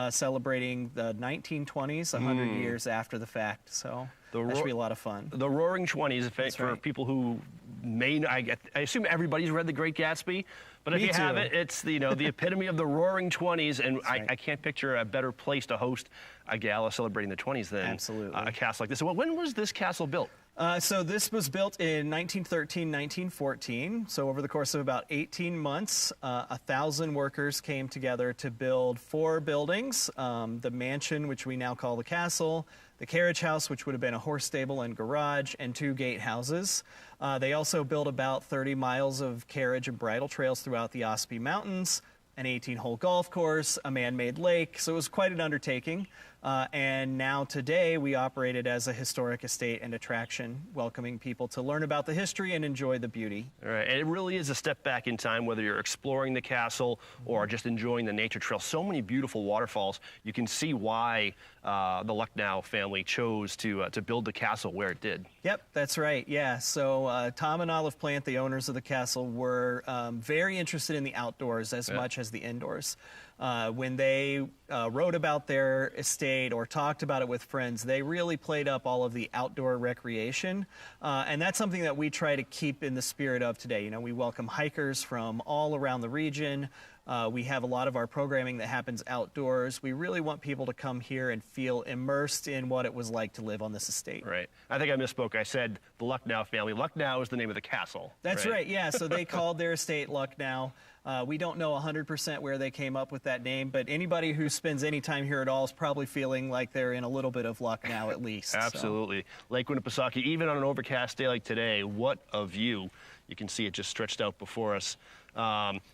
celebrating the 1920s, 100 years after the fact. So that should be a lot of fun. The Roaring 20s, for people who may, I assume everybody's read The Great Gatsby, but if you haven't, it's the epitome of the Roaring 20s, and I can't picture a better place to host a gala celebrating the 20s than a castle like this. So when was this castle built? So this was built in 1913, 1914. So over the course of about 18 months, 1,000 workers came together to build 4 buildings: the mansion, which we now call the castle, the carriage house, which would have been a horse stable and garage, and 2 gatehouses. They also built about 30 miles of carriage and bridle trails throughout the Ospey Mountains, an 18-hole golf course, a man-made lake. So it was quite an undertaking. And now today we operate it as a historic estate and attraction, welcoming people to learn about the history and enjoy the beauty. All right, and it really is a step back in time, whether you're exploring the castle or just enjoying the nature trail. So many beautiful waterfalls. You can see why the Lucknow family chose to build the castle where it did. Yep, that's right. Yeah, so Tom and Olive Plant, the owners of the castle, were very interested in the outdoors as much as the indoors. When they wrote about their estate or talked about it with friends, they really played up all of the outdoor recreation. And that's something that we try to keep in the spirit of today. You know, we welcome hikers from all around the region. We have a lot of our programming that happens outdoors. We really want people to come here and feel immersed in what it was like to live on this estate. Right. I think I misspoke. I said the Lucknow family. Lucknow is the name of the castle. That's right. Yeah. So they called their estate Lucknow. We don't know 100% where they came up with that name, but anybody who spends any time here at all is probably feeling like they're in a little bit of luck now, at least. Absolutely. So. Lake Winnipesaukee, even on an overcast day like today, what a view. You can see it just stretched out before us.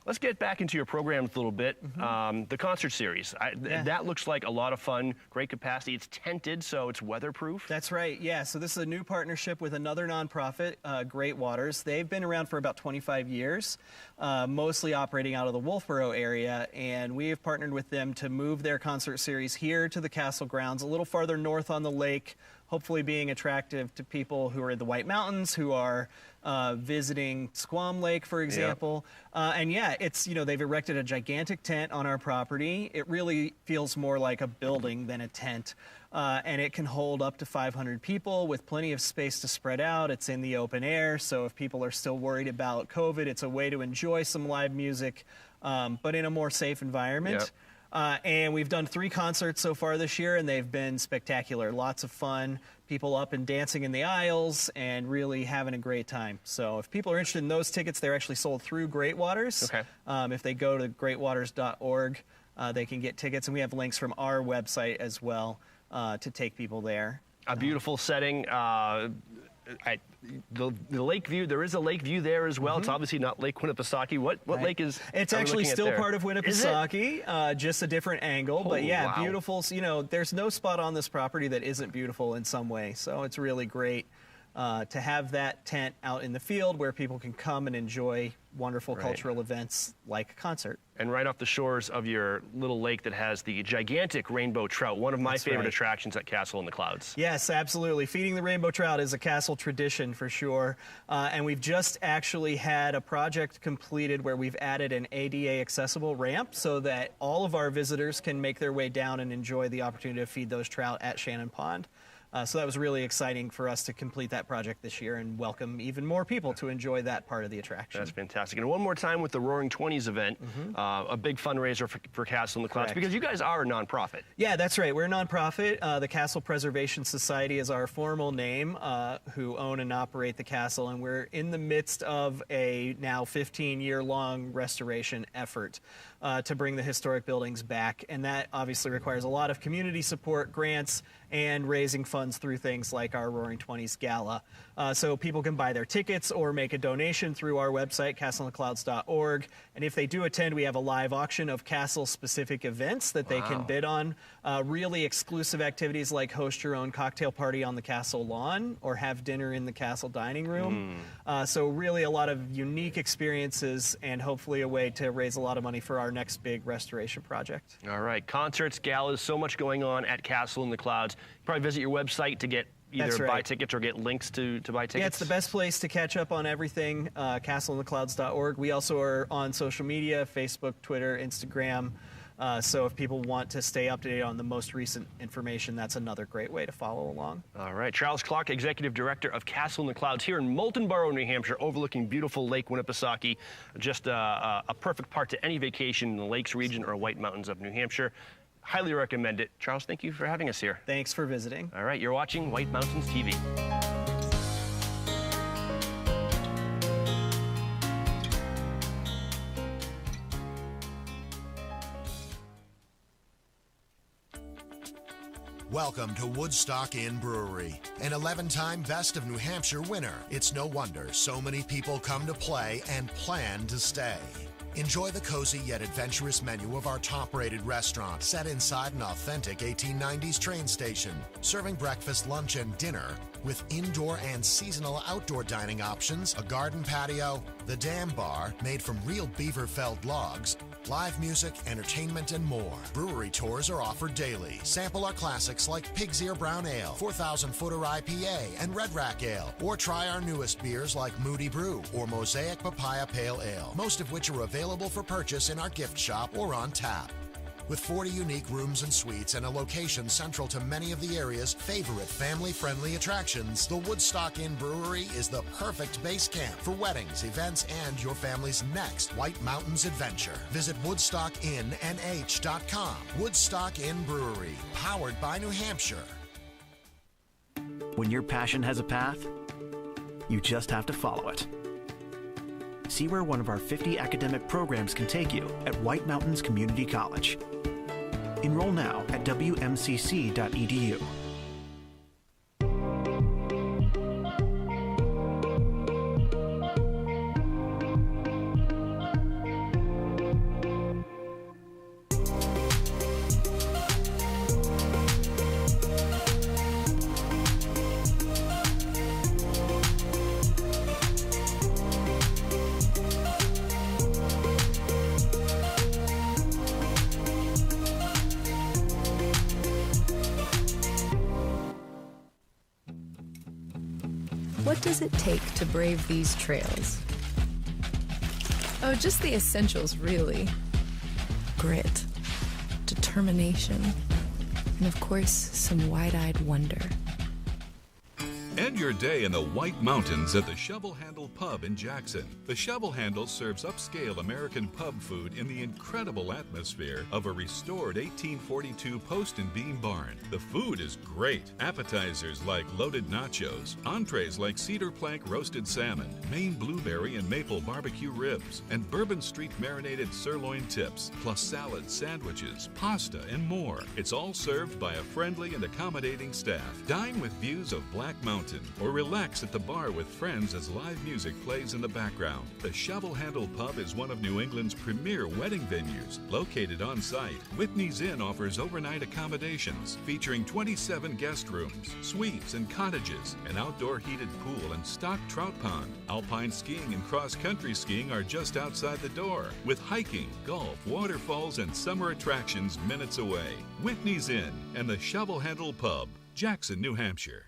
Let's get back into your programs a little bit. The concert series, that looks like a lot of fun, great capacity. It's tented, so it's weatherproof. That's right, yeah. So this is a new partnership with another nonprofit, Great Waters. They've been around for about 25 years, mostly operating out of the Wolfboro area, and we have partnered with them to move their concert series here to the castle grounds, a little farther north on the lake, hopefully being attractive to people who are in the White Mountains, who are visiting Squam Lake, for example. And yeah, it's, they've erected a gigantic tent on our property. It really feels more like a building than a tent. And it can hold up to 500 people with plenty of space to spread out. It's in the open air, so if people are still worried about COVID, it's a way to enjoy some live music, but in a more safe environment. And we've done 3 concerts so far this year, and they've been spectacular. Lots of fun, people up and dancing in the aisles, and really having a great time. So if people are interested in those tickets, they're actually sold through Great Waters. If they go to greatwaters.org, they can get tickets, and we have links from our website as well to take people there. A beautiful setting. The lake view, there is a lake view there as well. It's obviously not Lake Winnipesaukee. What lake is It's actually still part of Winnipesaukee, just a different angle. But yeah, beautiful. So, there's no spot on this property that isn't beautiful in some way. So it's really great to have that tent out in the field where people can come and enjoy wonderful cultural events like a concert. And right off the shores of your little lake that has the gigantic rainbow trout, one of my favorite attractions at Castle in the Clouds. Yes, absolutely. Feeding the rainbow trout is a castle tradition for sure. And we've just actually had a project completed where we've added an ADA accessible ramp so that all of our visitors can make their way down and enjoy the opportunity to feed those trout at Shannon Pond. So that was really exciting for us to complete that project this year and welcome even more people to enjoy that part of the attraction. That's fantastic. And one more time with the Roaring 20s event, a big fundraiser for Castle in the Clouds, because you guys are a nonprofit. Yeah, that's right. We're a nonprofit. The Castle Preservation Society is our formal name, who own and operate the castle, and we're in the midst of a now 15-year-long restoration effort to bring the historic buildings back. And that obviously requires a lot of community support, grants, and raising funds through things like our Roaring 20s Gala. So people can buy their tickets or make a donation through our website, castleintheclouds.org. And if they do attend, we have a live auction of castle-specific events that they can bid on. Really exclusive activities like host your own cocktail party on the castle lawn or have dinner in the castle dining room. So really a lot of unique experiences and hopefully a way to raise a lot of money for our next big restoration project. All right, concerts, galas, so much going on at Castle in the Clouds. Probably visit your website to get either buy tickets or get links to buy tickets. Yeah, it's the best place to catch up on everything, castleintheclouds.org. We also are on social media, Facebook, Twitter, Instagram. So if people want to stay up to date on the most recent information, that's another great way to follow along. All right. Charles Clark, Executive Director of Castle in the Clouds here in Moulton Borough, New Hampshire, overlooking beautiful Lake Winnipesaukee. Just a perfect part to any vacation in the Lakes region or White Mountains of New Hampshire. Highly recommend it. Charles, thank you for having us here. Thanks for visiting. All right. You're watching White Mountains TV. Welcome to Woodstock Inn Brewery, an 11-time Best of New Hampshire winner. It's no wonder so many people come to play and plan to stay. Enjoy the cozy yet adventurous menu of our top-rated restaurant set inside an authentic 1890s train station, serving breakfast, lunch, and dinner with indoor and seasonal outdoor dining options, a garden patio, the Dam Bar made from real beaver-felled logs, live music, entertainment, and more. Brewery tours are offered daily. Sample our classics like Pig's Ear Brown Ale, 4,000 Footer IPA, and Red Rack Ale. Or try our newest beers like Moody Brew or Mosaic Papaya Pale Ale, most of which are available for purchase in our gift shop or on tap. With 40 unique rooms and suites and a location central to many of the area's favorite family-friendly attractions, the Woodstock Inn Brewery is the perfect base camp for weddings, events, and your family's next White Mountains adventure. Visit WoodstockInnNH.com. Woodstock Inn Brewery, powered by New Hampshire. When your passion has a path, you just have to follow it. See where one of our 50 academic programs can take you at White Mountains Community College. Enroll now at wmcc.edu. What does it take to brave these trails? Oh, just the essentials, really. Grit, determination, and of course, some wide-eyed wonder. End your day in the White Mountains at the Shovel Handle Pub in Jackson. The Shovel Handle serves upscale American pub food in the incredible atmosphere of a restored 1842 post and beam barn. The food is great. Appetizers like loaded nachos, entrees like cedar plank roasted salmon, Maine blueberry and maple barbecue ribs, and Bourbon Street marinated sirloin tips, plus salads, sandwiches, pasta, and more. It's all served by a friendly and accommodating staff. Dine with views of Black Mountain or relax at the bar with friends as live music plays in the background. The Shovel Handle Pub is one of New England's premier wedding venues. Located on site, Whitney's Inn offers overnight accommodations featuring 27 guest rooms, suites, and cottages, an outdoor heated pool and stocked trout pond. Alpine skiing and cross-country skiing are just outside the door, with hiking, golf, waterfalls, and summer attractions minutes away. Whitney's Inn and the Shovel Handle Pub, Jackson, New Hampshire.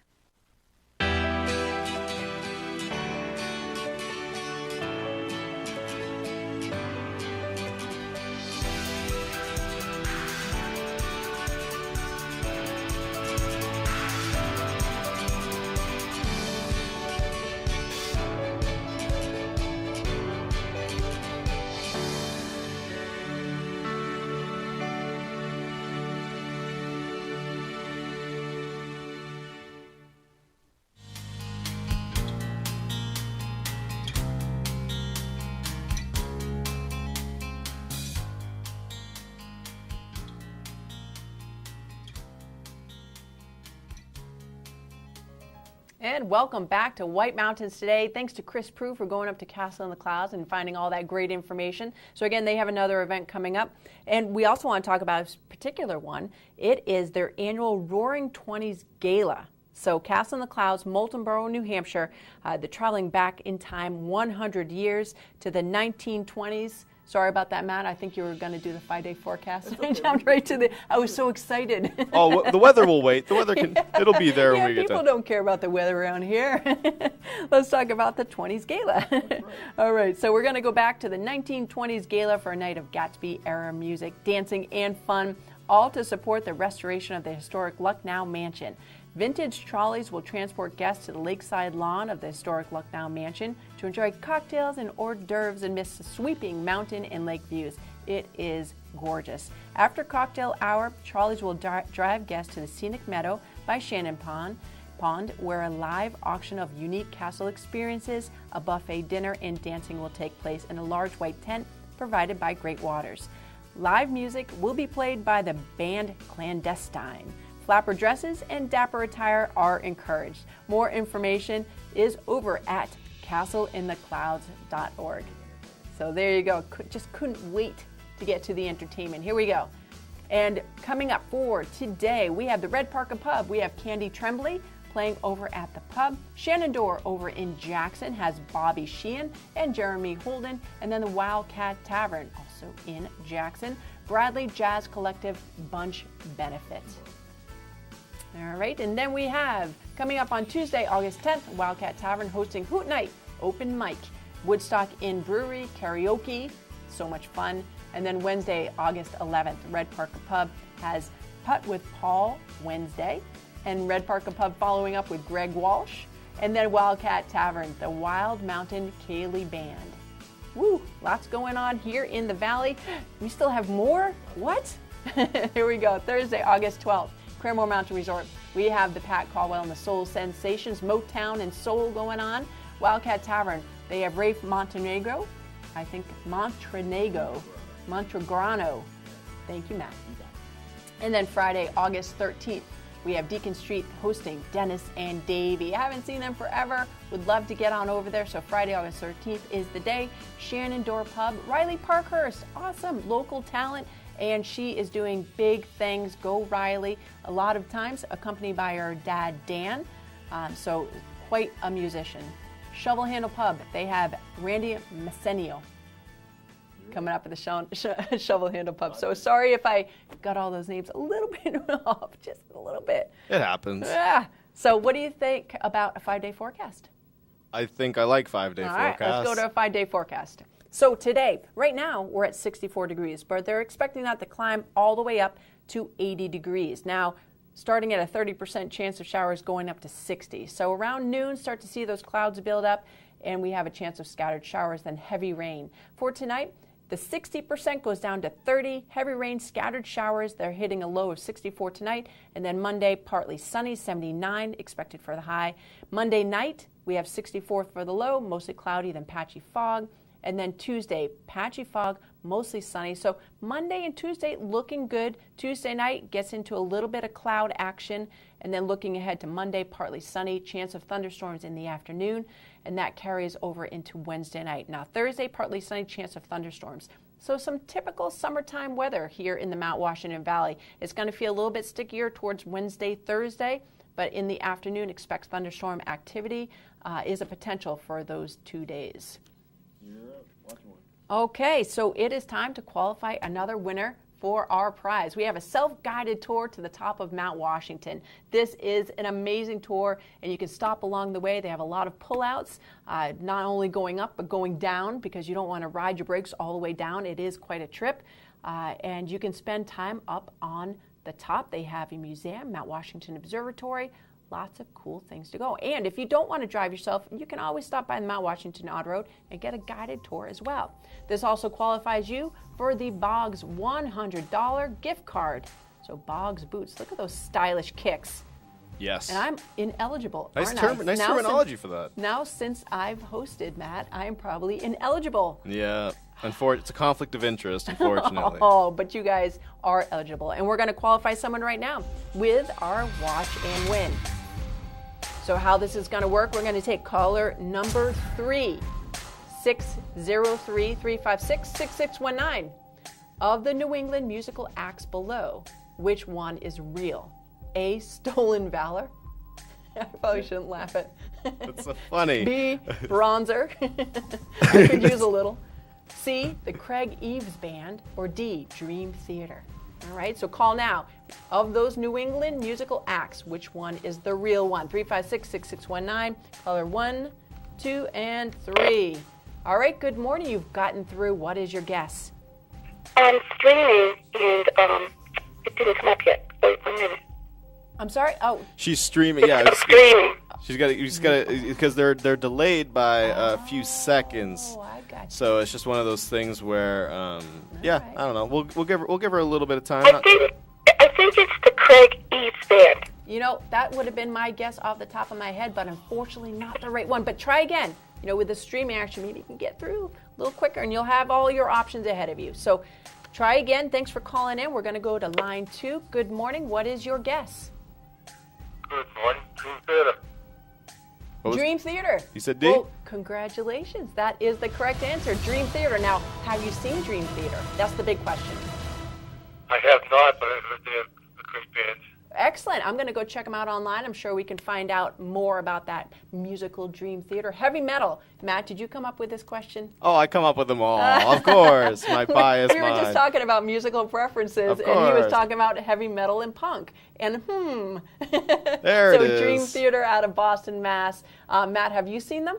And welcome back to White Mountains Today. Thanks to Chris Prue for going up to Castle in the Clouds and finding all that great information. So again, they have another event coming up. And we also want to talk about a particular one. It is their annual Roaring 20s Gala. So Castle in the Clouds, Moultonborough, New Hampshire, they're traveling back in time 100 years to the 1920s. Sorry about that, Matt. I think you were going to do the 5-day forecast. I jumped right to I was so excited. Oh, the weather will wait. The weather it'll be there when we get people done. Don't care about the weather around here. Let's talk about the 20s Gala. All right, so we're going to go back to the 1920s Gala for a night of Gatsby-era music, dancing, and fun, all to support the restoration of the historic Lucknow Mansion. Vintage trolleys will transport guests to the lakeside lawn of the historic Lucknow Mansion to enjoy cocktails and hors d'oeuvres amidst the sweeping mountain and lake views. It is gorgeous. After cocktail hour, trolleys will drive guests to the scenic meadow by Shannon Pond, where a live auction of unique castle experiences, a buffet dinner, and dancing will take place in a large white tent provided by Great Waters. Live music will be played by the band Clandestine. Flapper dresses and dapper attire are encouraged. More information is over at castleintheclouds.org. So there you go. Just couldn't wait to get to the entertainment. Here we go. And coming up for today, we have the Red Parker Pub. We have Candy Tremblay playing over at the pub. Shenandoah over in Jackson has Bobby Sheehan and Jeremy Holden. And then the Wildcat Tavern, also in Jackson, Bradley Jazz Collective Bunch Benefit. All right, and then we have, coming up on Tuesday, August 10th, Wildcat Tavern hosting Hoot Night, Open Mic, Woodstock Inn Brewery, karaoke, so much fun. And then Wednesday, August 11th, Red Parker Pub has Putt with Paul Wednesday, and Red Parker Pub following up with Greg Walsh, and then Wildcat Tavern, the Wild Mountain Kaylee Band. Woo, lots going on here in the Valley. We still have more? What? Here we go, Thursday, August 12th. Claremore Mountain Resort. We have the Pat Caldwell and the Soul Sensations, Motown and Soul going on. Wildcat Tavern, they have Rafe Montenegro. Montegrano. Thank you, Matt. And then Friday, August 13th, we have Deacon Street hosting Dennis and Davey. I haven't seen them forever. Would love to get on over there. So Friday, August 13th is the day. Shenandoah Pub, Riley Parkhurst, awesome local talent. And she is doing big things. Go Riley. A lot of times accompanied by her dad, Dan. So quite a musician. Shovel Handle Pub. They have Randy Messenio coming up at the Shovel Handle Pub. So sorry if I got all those names a little bit off. Just a little bit. It happens. Yeah. So what do you think about a 5-day forecast? I think I like 5-day forecast. All right, let's go to a 5-day forecast. So today, right now, we're at 64 degrees, but they're expecting that to climb all the way up to 80 degrees. Now, starting at a 30% chance of showers going up to 60. So around noon, start to see those clouds build up, and we have a chance of scattered showers, then heavy rain. For tonight, the 60% goes down to 30, heavy rain, scattered showers. They're hitting a low of 64 tonight, and then Monday, partly sunny, 79 expected for the high. Monday night, we have 64 for the low, mostly cloudy, then patchy fog. And then Tuesday, patchy fog, mostly sunny. So Monday and Tuesday looking good. Tuesday night gets into a little bit of cloud action. And then looking ahead to Monday, partly sunny, chance of thunderstorms in the afternoon. And that carries over into Wednesday night. Now Thursday, partly sunny, chance of thunderstorms. So some typical summertime weather here in the Mount Washington Valley. It's going to feel a little bit stickier towards Wednesday, Thursday. But in the afternoon, expect thunderstorm activity is a potential for those 2 days. Okay, so it is time to qualify another winner for our prize. We have a self-guided tour to the top of Mount Washington. This is an amazing tour, and you can stop along the way. They have a lot of pullouts, not only going up, but going down, because you don't want to ride your brakes all the way down. It is quite a trip, and you can spend time up on the top. They have a museum, Mount Washington Observatory, lots of cool things to go. And if you don't want to drive yourself, you can always stop by the Mount Washington Odd Road and get a guided tour as well. This also qualifies you for the Boggs $100 gift card. So Boggs boots, look at those stylish kicks. Yes. And I'm ineligible. Nice aren't I? Nice terminology for that. Now since I've hosted, Matt, I am probably ineligible. Yeah. It's a conflict of interest, unfortunately. Oh, but you guys are eligible. And we're going to qualify someone right now with our Watch and Win. So how this is going to work, we're going to take caller number 3, 603-356-6619. Of the New England musical acts below, which one is real? A, Stolen Valor. I probably shouldn't laugh at. That's so funny. B, Bronzer. I could use a little. C, the Craig Eves Band. Or D, Dream Theater. All right, so call now. Of those New England musical acts, which one is the real one? 356-6619. Caller 1, 2, and 3. All right, good morning. You've gotten through. What is your guess? I'm streaming, and it didn't come up yet. Wait 1 minute. I'm sorry? Oh. She's streaming. Yeah, it's streaming. She's got. You just got to, because they're delayed by a few seconds. Oh, I got you. So it's just one of those things where, yeah, right. I don't know. We'll give her a little bit of time. I think it's the Craig Eves Band. You know, that would have been my guess off the top of my head, but unfortunately not the right one. But try again. You know, with the streaming action, maybe you can get through a little quicker, and you'll have all your options ahead of you. So try again. Thanks for calling in. We're going to go to line 2. Good morning. What is your guess? Good morning. Dream Theater. Dream Theater. You said D? Well, congratulations. That is the correct answer. Dream Theater. Now, have you seen Dream Theater? That's the big question. I have not, but I heard they're a great band. Excellent. I'm going to go check them out online. I'm sure we can find out more about that musical Dream Theater. Heavy metal. Matt, did you come up with this question? Oh, I come up with them all. Of course. My bias We were just talking about musical preferences, and he was talking about heavy metal and punk. And There it is. So Dream Theater out of Boston, Mass. Matt, have you seen them?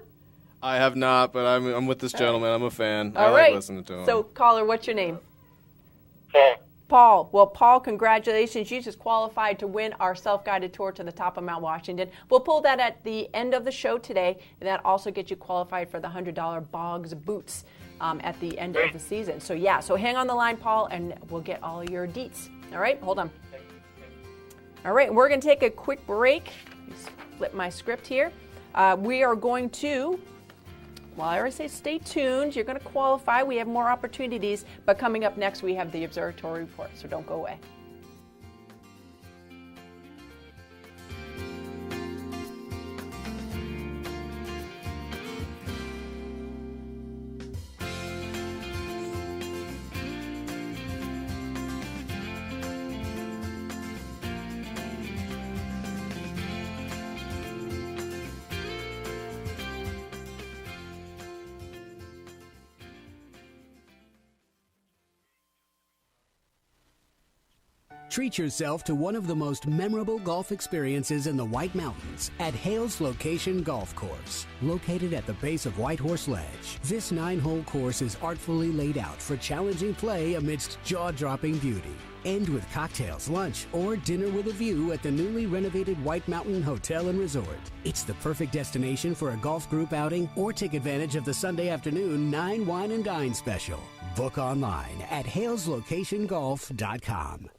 I have not, but I'm with this gentleman. I'm a fan. All I right. like listening to him. So, caller, what's your name? Paul. Paul. Well, Paul, congratulations. You just qualified to win our self-guided tour to the top of Mount Washington. We'll pull that at the end of the show today, and that also gets you qualified for the $100 Boggs boots at the end of the season. So, yeah, so hang on the line, Paul, and we'll get all your deets. All right, hold on. All right, we're going to take a quick break. Let's flip my script here. We are going to... Well, I already say stay tuned. You're going to qualify. We have more opportunities. But coming up next, we have the Observatory Report, so don't go away. Treat yourself to one of the most memorable golf experiences in the White Mountains at Hales Location Golf Course. Located at the base of White Horse Ledge, this 9-hole course is artfully laid out for challenging play amidst jaw-dropping beauty. End with cocktails, lunch, or dinner with a view at the newly renovated White Mountain Hotel and Resort. It's the perfect destination for a golf group outing, or take advantage of the Sunday afternoon 9 Wine and Dine special. Book online at haleslocatingolf.com.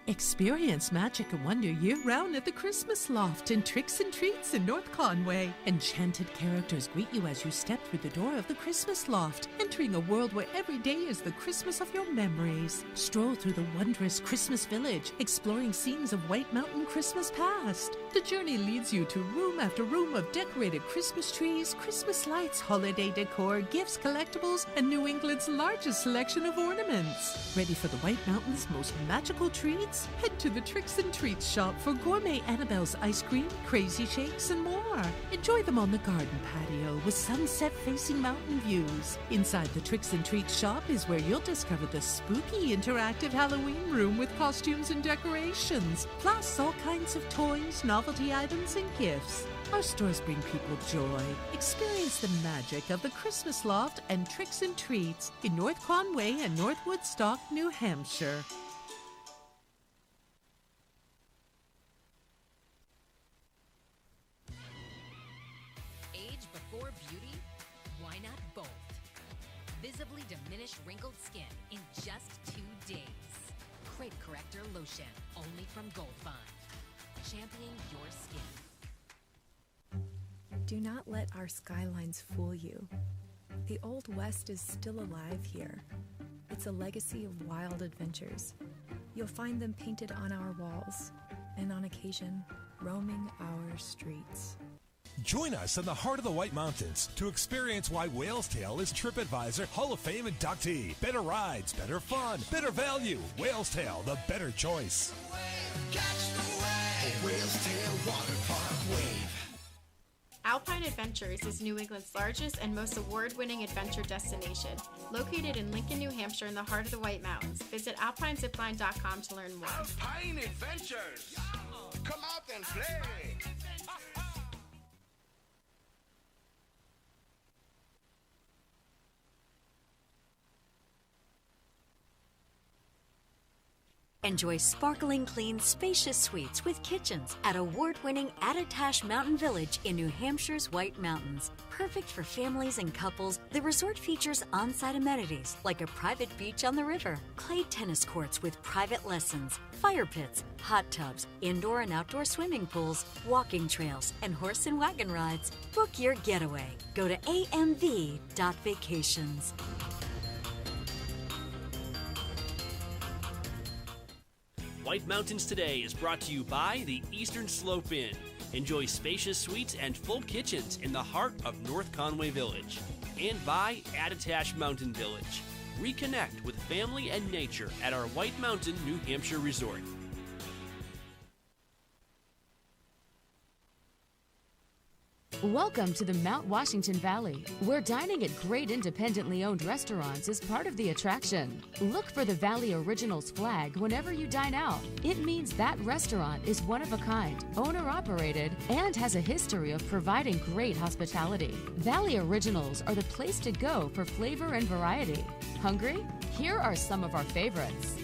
Experience magic and wonder year-round at the Christmas Loft in Tricks and Treats in North Conway. Enchanted characters greet you as you step through the door of the Christmas Loft, entering a world where every day is the Christmas of your memories. Stroll through the wondrous Christmas Village, exploring scenes of White Mountain Christmas past. The journey leads you to room after room of decorated Christmas trees, Christmas lights, holiday decor, gifts, collectibles, and New England's largest selection of ornaments. Ready for the White Mountain's most magical treats? Head to the Tricks and Treats shop for gourmet Annabelle's ice cream, crazy shakes, and more. Enjoy them on the garden patio with sunset-facing mountain views. Inside the Tricks and Treats shop is where you'll discover the spooky interactive Halloween room with costumes and decorations, plus all kinds of toys, novelty items, and gifts. Our stores bring people joy. Experience the magic of the Christmas Loft and Tricks and Treats in North Conway and North Woodstock, New Hampshire. Visibly diminish wrinkled skin in just 2 days. Crepe Corrector Lotion, only from Gold Bond. Championing your skin. Do not let our skylines fool you. The Old West is still alive here. It's a legacy of wild adventures. You'll find them painted on our walls, and on occasion, roaming our streets. Join us in the heart of the White Mountains to experience why Whale's Tail is TripAdvisor Hall of Fame inductee. Better rides, better fun, better value. Whale's Tail, the better choice. Catch the wave. Whale's Tail Water Park Wave. Alpine Adventures is New England's largest and most award-winning adventure destination. Located in Lincoln, New Hampshire in the heart of the White Mountains. Visit alpinezipline.com to learn more. Alpine Adventures. Come out and play. Enjoy sparkling clean, spacious suites with kitchens at award-winning Attitash Mountain Village in New Hampshire's White Mountains. Perfect for families and couples, the resort features on-site amenities like a private beach on the river, clay tennis courts with private lessons, fire pits, hot tubs, indoor and outdoor swimming pools, walking trails, and horse and wagon rides. Book your getaway. Go to amv.vacations. White Mountains Today is brought to you by the Eastern Slope Inn. Enjoy spacious suites and full kitchens in the heart of North Conway Village. And by Attitash Mountain Village. Reconnect with family and nature at our White Mountain, New Hampshire resort. Welcome to the Mount Washington Valley, where dining at great independently owned restaurants is part of the attraction. Look for the Valley Originals flag whenever you dine out. It means that restaurant is one of a kind, owner-operated, and has a history of providing great hospitality. Valley Originals are the place to go for flavor and variety. Hungry? Here are some of our favorites.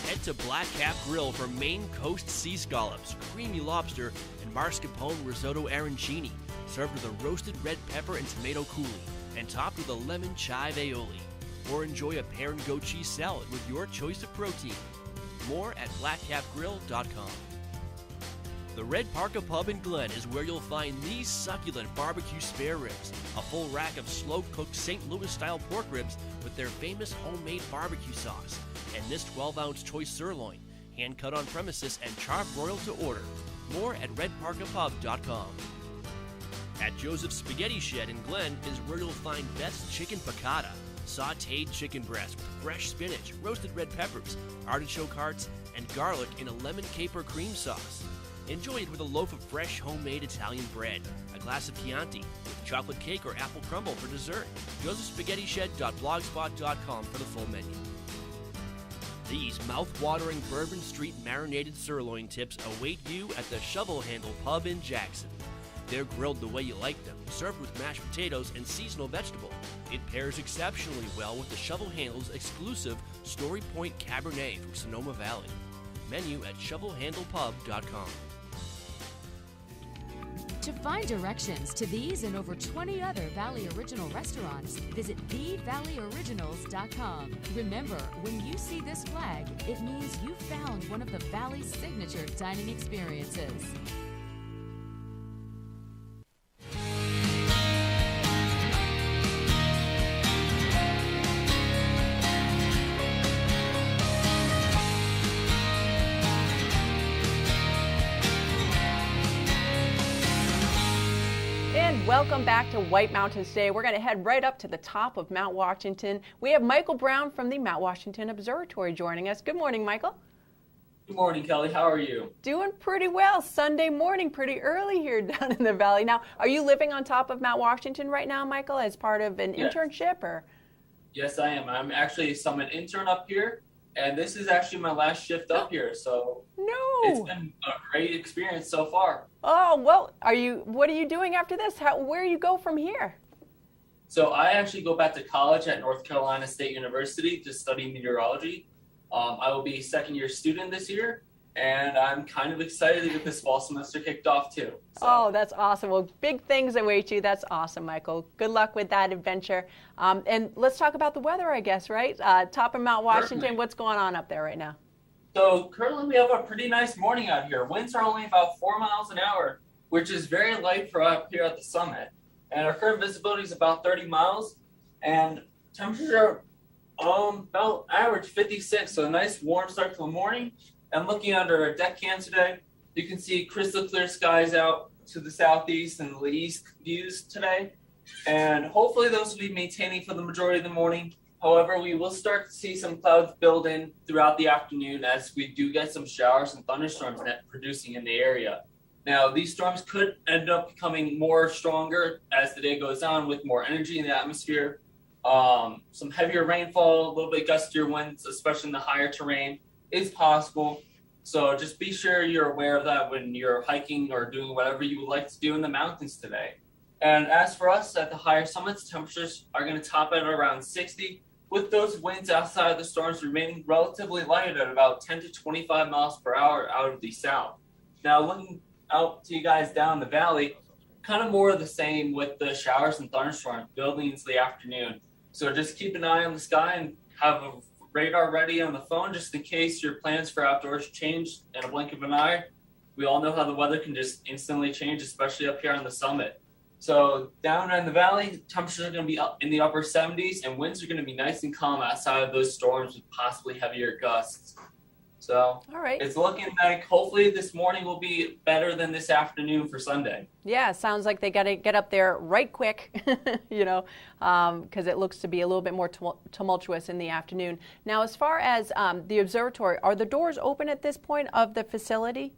Head to Black Cap Grill for Maine Coast sea scallops, creamy lobster, and mascarpone risotto arancini, served with a roasted red pepper and tomato coulis, and topped with a lemon chive aioli. Or enjoy a pear and goat cheese salad with your choice of protein. More at blackcapgrill.com. The Red Parka Pub in Glen is where you'll find these succulent barbecue spare ribs, a full rack of slow-cooked St. Louis-style pork ribs with their famous homemade barbecue sauce, and this 12-ounce choice sirloin, hand-cut on premises and char-broiled to order. More at redparkapub.com. At Joseph's Spaghetti Shed in Glen is where you'll find best chicken piccata, sautéed chicken breast with fresh spinach, roasted red peppers, artichoke hearts, and garlic in a lemon caper cream sauce. Enjoy it with a loaf of fresh homemade Italian bread, a glass of Chianti, with chocolate cake or apple crumble for dessert. josephspaghettished.blogspot.com for the full menu. These mouth-watering Bourbon Street marinated sirloin tips await you at the Shovel Handle Pub in Jackson. They're grilled the way you like them, served with mashed potatoes and seasonal vegetable. It pairs exceptionally well with the Shovel Handle's exclusive Story Point Cabernet from Sonoma Valley. Menu at shovelhandlepub.com. To find directions to these and over 20 other Valley Original restaurants, visit thevalleyoriginals.com. Remember, when you see this flag, it means you found one of the Valley's signature dining experiences. Welcome back to White Mountains Today. We're going to head right up to the top of Mount Washington. We have Michael Brown from the Mount Washington Observatory joining us. Good morning, Michael. Good morning, Kelly. How are you? Doing pretty well. Sunday morning, pretty early here down in the valley. Now, are you living on top of Mount Washington right now, Michael, as part of an internship? Or? Yes, I am. I'm an intern up here, and this is actually my last shift up here. So it's been a great experience so far. Oh, well, what are you doing after this? Where do you go from here? So I actually go back to college at North Carolina State University to study meteorology. I will be a second-year student this year, and I'm kind of excited to get this fall semester kicked off too. So. Oh, that's awesome. Well, big things await you. That's awesome, Michael. Good luck with that adventure. And let's talk about the weather, I guess, right? Top of Mount Washington, certainly. What's going on up there right now? So currently we have a pretty nice morning out here. Winds are only about 4 miles an hour, which is very light for up here at the summit. And our current visibility is about 30 miles. And temperature about average 56, so a nice warm start to the morning. And looking under our deck cam today, You can see crystal clear skies out to the southeast and the east views today. And hopefully those will be maintaining for the majority of the morning. However, we will start to see some clouds build in throughout the afternoon as we do get some showers and thunderstorms producing in the area. Now, these storms could end up becoming more stronger as the day goes on with more energy in the atmosphere. Some heavier rainfall, a little bit gustier winds, especially in the higher terrain, is possible. So just be sure you're aware of that when you're hiking or doing whatever you would like to do in the mountains today. And as for us at the higher summits, temperatures are going to top at around 60, with those winds outside of the storms remaining relatively light at about 10 to 25 miles per hour out of the south. Now, looking out to you guys down the valley, kind of more of the same with the showers and thunderstorms building into the afternoon. So just keep an eye on the sky and have a radar ready on the phone just in case your plans for outdoors change in a blink of an eye. We all know how the weather can just instantly change, especially up here on the summit. So down in the valley, temperatures are going to be up in the upper 70s and winds are going to be nice and calm outside of those storms with possibly heavier gusts. So all right, it's looking like hopefully this morning will be better than this afternoon for Sunday. Yeah, sounds like they got to get up there right quick, you know, because it looks to be a little bit more tumultuous in the afternoon. Now, as far as the observatory, are the doors open at this point of the facility?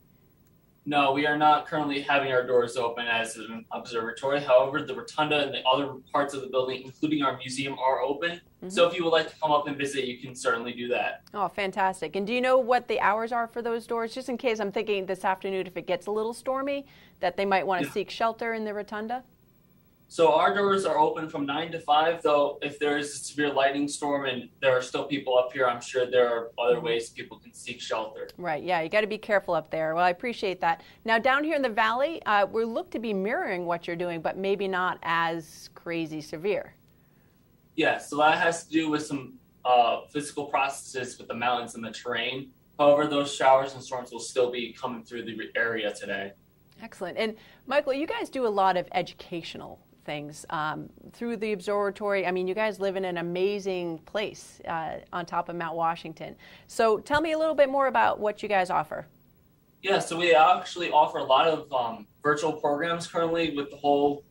No, we are not currently having our doors open as an observatory. However, the rotunda and the other parts of the building, including our museum, are open. Mm-hmm. So if you would like to come up and visit, you can certainly do that. Oh, fantastic. And do you know what the hours are for those doors? Just in case I'm thinking this afternoon, if it gets a little stormy, that they might want to seek shelter in the rotunda? So our doors are open from 9 to 5, though if there is a severe lightning storm and there are still people up here, I'm sure there are other ways people can seek shelter. Right, yeah, you got to be careful up there. Well, I appreciate that. Now, down here in the valley, we look to be mirroring what you're doing, but maybe not as crazy severe. Yeah, so that has to do with some physical processes with the mountains and the terrain. However, those showers and storms will still be coming through the area today. Excellent. And Michael, you guys do a lot of educational things through the observatory. I mean, you guys live in an amazing place on top of Mount Washington. So tell me a little bit more about what you guys offer. Yeah, so we actually offer a lot of virtual programs currently with the whole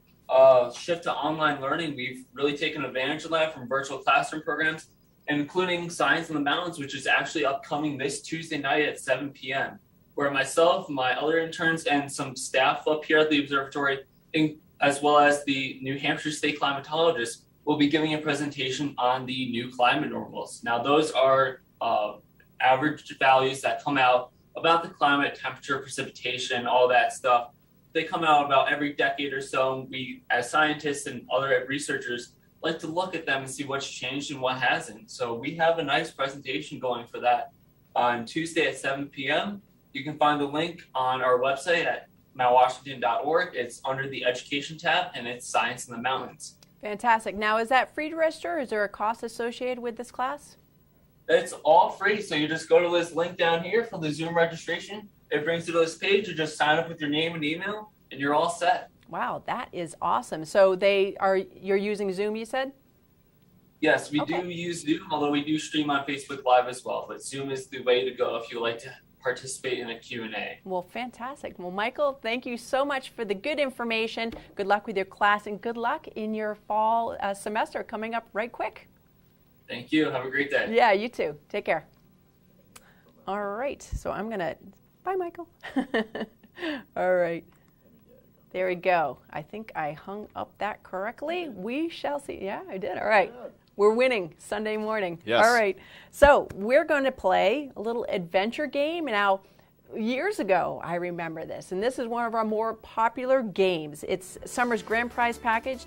shift to online learning. We've really taken advantage of that from virtual classroom programs, including Science in the Mountains, which is actually upcoming this Tuesday night at 7 p.m., where myself, my other interns, and some staff up here at the observatory, as well as the New Hampshire State climatologist, will be giving a presentation on the new climate normals. Now, those are average values that come out about the climate, temperature, precipitation, all that stuff. They come out about every decade or so, and we, as scientists and other researchers, like to look at them and see what's changed and what hasn't. So we have a nice presentation going for that on Tuesday at 7 p.m. You can find the link on our website at mountwashington.org. It's under the Education tab, and it's Science in the Mountains. Fantastic. Now, is that free to register? Is there a cost associated with this class? It's all free, so you just go to this link down here for the Zoom registration. It brings you to this page. You just sign up with your name and email, and you're all set. Wow, that is awesome. So you're using Zoom, you said? Yes, we do use Zoom, although we do stream on Facebook Live as well. But Zoom is the way to go if you would like to participate in a Q&A. Well, fantastic. Well, Michael, thank you so much for the good information. Good luck with your class, and good luck in your fall semester coming up right quick. Thank you. Have a great day. Yeah, you too. Take care. All right. So I'm going to... Bye, Michael. All right. There we go. I think I hung up that correctly. We shall see. Yeah, I did. All right. We're winning Sunday morning. Yes. All right. So we're going to play a little adventure game. Now, years ago, I remember this, and this is one of our more popular games. It's Summer's Grand Prize Package.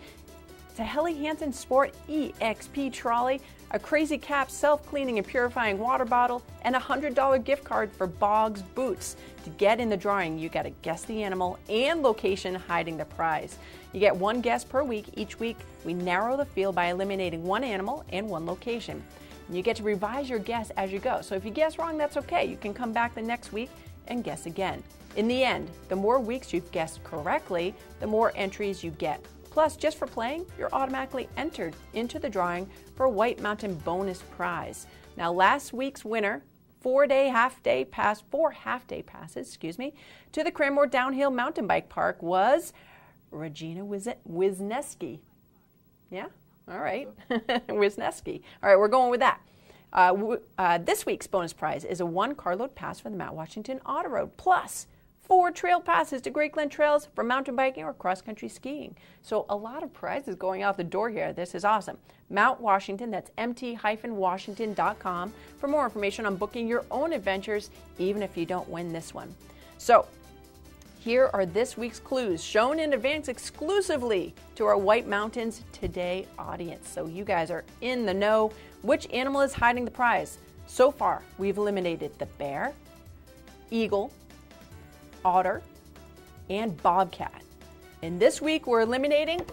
It's a Helly Hansen Sport EXP trolley, a Crazy Cap self-cleaning and purifying water bottle, and a $100 gift card for Boggs Boots. To get in the drawing, you got to guess the animal and location hiding the prize. You get one guess per week. Each week, we narrow the field by eliminating one animal and one location. And you get to revise your guess as you go. So if you guess wrong, that's okay. You can come back the next week and guess again. In the end, the more weeks you've guessed correctly, the more entries you get. Plus, just for playing, you're automatically entered into the drawing for a White Mountain bonus prize. Now, last week's winner 4 half-day passes, to the Cranmore Downhill Mountain Bike Park was Regina Wisniewski. Yeah? All right. Wisniewski. All right, we're going with that. This week's bonus prize is a 1 carload pass for the Mount Washington Auto Road, plus 4 trail passes to Great Glen Trails for mountain biking or cross-country skiing. So a lot of prizes going out the door here. This is awesome. Mount Washington, that's mt-washington.com for more information on booking your own adventures, even if you don't win this one. So here are this week's clues shown in advance exclusively to our White Mountains Today audience. So you guys are in the know. Which animal is hiding the prize? So far, we've eliminated the bear, eagle, otter, and bobcat. And this week we're eliminating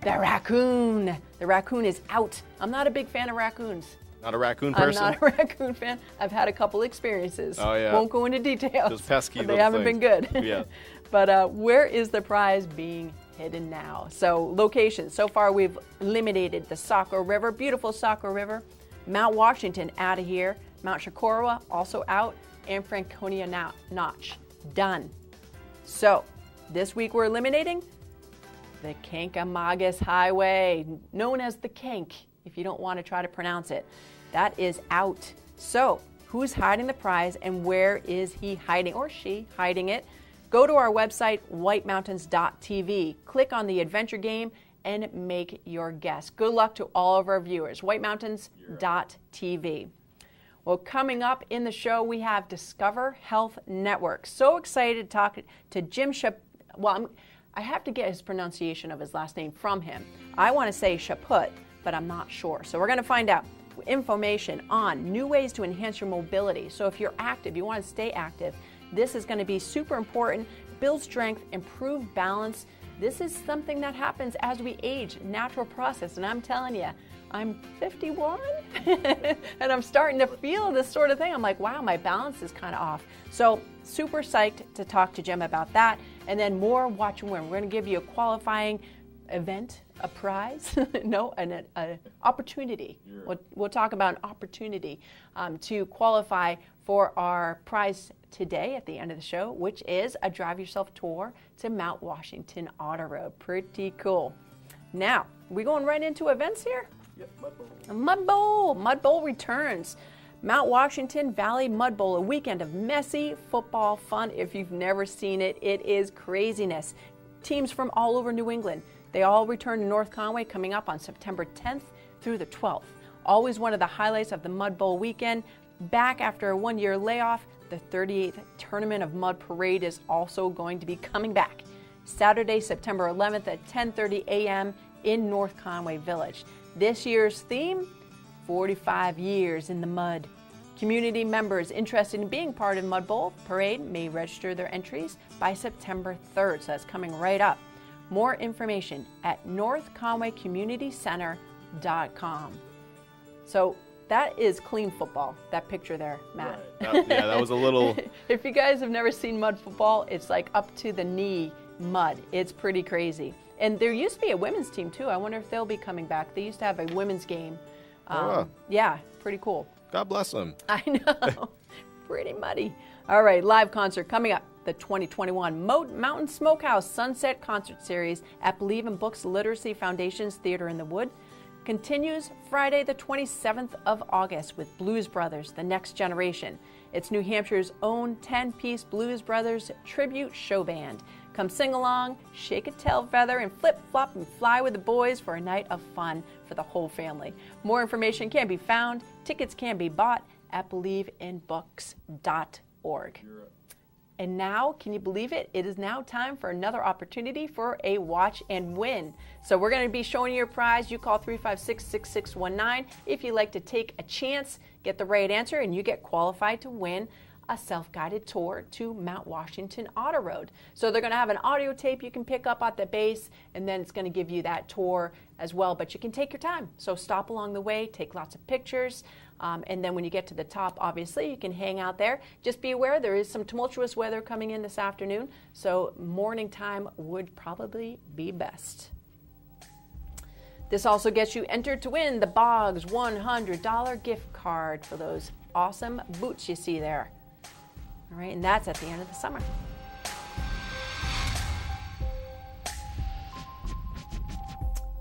the raccoon. The raccoon is out. I'm not a big fan of raccoons. Not a raccoon person? I'm not a raccoon fan. I've had a couple experiences. Oh, yeah. Won't go into details. Those pesky They haven't been good. Yeah. But where is the prize being hidden now? So locations. So far we've eliminated the Saco River, beautiful Saco River. Mount Washington out of here. Mount Chocorua also out. And Franconia Notch. Done. So this week we're eliminating the Kankamagus Highway, known as the Kank, if you don't want to try to pronounce it. That is out. So who's hiding the prize and where is he hiding or she hiding it? Go to our website, whitemountains.tv. Click on the adventure game and make your guess. Good luck to all of our viewers. whitemountains.tv. Well, coming up in the show, we have Discover Health Network. So excited to talk to Jim I have to get his pronunciation of his last name from him. I want to say Chaput, but I'm not sure. So we're going to find out information on new ways to enhance your mobility. So if you're active, you want to stay active, this is going to be super important. Build strength, improve balance. This is something that happens as we age, natural process. And I'm telling you, I'm 51 and I'm starting to feel this sort of thing. I'm like, wow, my balance is kind of off. So super psyched to talk to Jim about that. And then more Watch and Win. We're going to give you a qualifying event, a prize, no, an opportunity. Yeah. We'll talk about an opportunity to qualify for our prize today at the end of the show, which is a Drive Yourself tour to Mount Washington Auto Road. Pretty cool. Now, we going right into events here? Yep, Mud Bowl. Mud Bowl. Mud Bowl returns. Mount Washington Valley Mud Bowl, a weekend of messy football fun. If you've never seen it, it is craziness. Teams from all over New England. They all return to North Conway coming up on September 10th through the 12th. Always one of the highlights of the Mud Bowl weekend. Back after a one-year layoff, the 38th Tournament of Mud Parade is also going to be coming back. Saturday, September 11th at 10:30 a.m. in North Conway Village. This year's theme, 45 years in the mud. Community members interested in being part of Mud Bowl Parade may register their entries by September 3rd, so that's coming right up. More information at northconwaycommunitycenter.com. So that is clean football, that picture there, Matt. Right. That was a little... If you guys have never seen mud football, it's like up to the knee mud. It's pretty crazy. And there used to be a women's team too. I wonder if they'll be coming back. They used to have a women's game. Yeah, pretty cool. God bless them. I know. Pretty muddy. All right, live concert coming up. The 2021 Mountain Smokehouse Sunset Concert Series at Believe in Books Literacy Foundation's Theater in the Wood continues Friday the 27th of August with Blues Brothers, The Next Generation. It's New Hampshire's own 10-piece Blues Brothers tribute show band. Come sing along, shake a tail feather, and flip-flop and fly with the boys for a night of fun for the whole family. More information can be found. Tickets can be bought at believeinbooks.org. And now, can you believe it? It is now time for another opportunity for a Watch and Win. So we're going to be showing you your prize. You call 356-6619 if you'd like to take a chance, get the right answer, and you get qualified to win a self-guided tour to Mount Washington Auto Road. So they're going to have an audio tape you can pick up at the base, and then it's going to give you that tour as well. But you can take your time. So stop along the way, take lots of pictures, and then when you get to the top, obviously, you can hang out there. Just be aware there is some tumultuous weather coming in this afternoon, so morning time would probably be best. This also gets you entered to win the Boggs $100 gift card for those awesome boots you see there. All right, and that's at the end of the summer.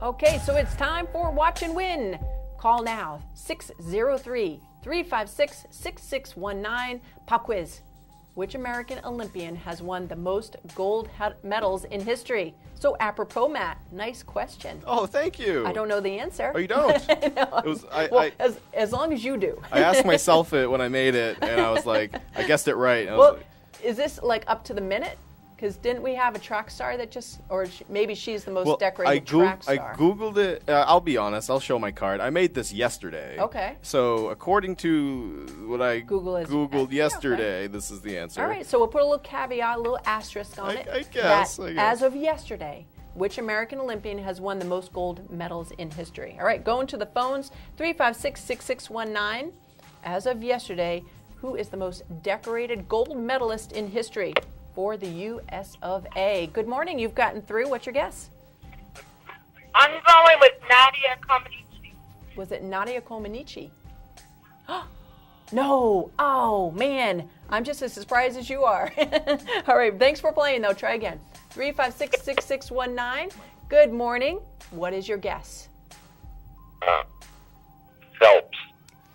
Okay, so it's time for Watch and Win. Call now, 603-356-6619. Pop quiz. Which American Olympian has won the most gold medals in history? So apropos, Matt, nice question. Oh, thank you. I don't know the answer. Oh, you don't? No. As long as you do. I asked myself it when I made it, and I was like, I guessed it right. Well, is this like up to the minute? Because didn't we have a track star that just, or maybe she's the most decorated track star? I Googled it. I'll be honest. I'll show my card. I made this yesterday. Okay. So according to what I Googled yesterday, this is the answer. All right. So we'll put a little caveat, a little asterisk on it. I guess. As of yesterday, which American Olympian has won the most gold medals in history? All right. Going to the phones, 356-6619. As of yesterday, who is the most decorated gold medalist in history for the U.S. of A? Good morning. You've gotten through. What's your guess? I'm going with Nadia Comaneci. Was it Nadia Comaneci? No. Oh, man. I'm just as surprised as you are. All right. Thanks for playing, though. Try again. 356-6619. Good morning. What is your guess? Phelps.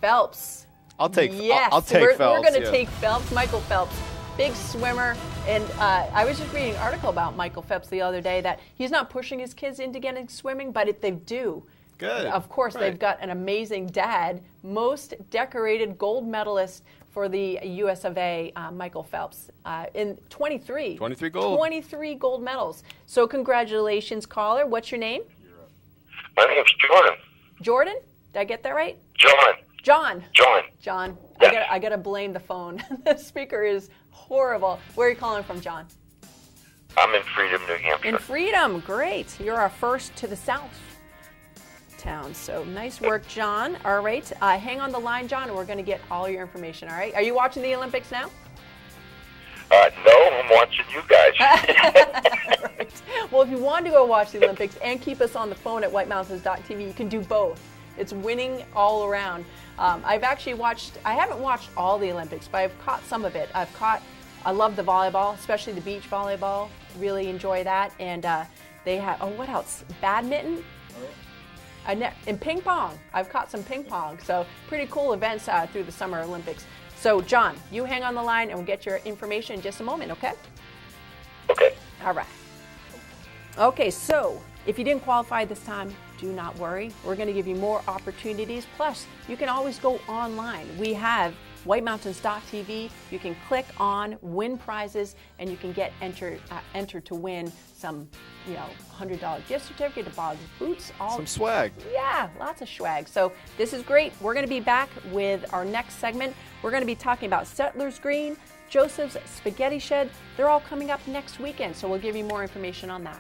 Phelps. I'll take Phelps. We're going to take Phelps. Michael Phelps. Big swimmer, and I was just reading an article about Michael Phelps the other day that he's not pushing his kids into getting swimming, but if they do, good. Of course, they've got an amazing dad, most decorated gold medalist for the U.S. of A., Michael Phelps, in 23. 23 gold. 23 gold medals. So congratulations, caller. What's your name? My name's Jordan. Jordan? Did I get that right? John. John. John. John. Yes. I gotta blame the phone. The speaker is horrible. Where are you calling from, John? I'm in Freedom, New Hampshire. In Freedom, great. You're our first to the south town. So nice work, John. All right, hang on the line, John, and we're gonna get all your information. All right. Are you watching the Olympics now? No, I'm watching you guys. Right. Well, if you want to go watch the Olympics and keep us on the phone at whitemountains.tv, you can do both. It's winning all around. I haven't watched all the Olympics, but I've caught some of it. I love the volleyball, especially the beach volleyball. Really enjoy that. And they have, what else? Badminton? And ping pong. I've caught some ping pong. So pretty cool events through the Summer Olympics. So, John, you hang on the line and we'll get your information in just a moment, okay? Okay. All right. Okay, so if you didn't qualify this time, do not worry. We're going to give you more opportunities. Plus, you can always go online. We have whitemountains.tv. You can click on win prizes, and you can get entered to win some, $100 gift certificate to Boggs Boots. Some swag. Yeah, lots of swag. So this is great. We're going to be back with our next segment. We're going to be talking about Settlers Green, Joseph's Spaghetti Shed. They're all coming up next weekend, so we'll give you more information on that.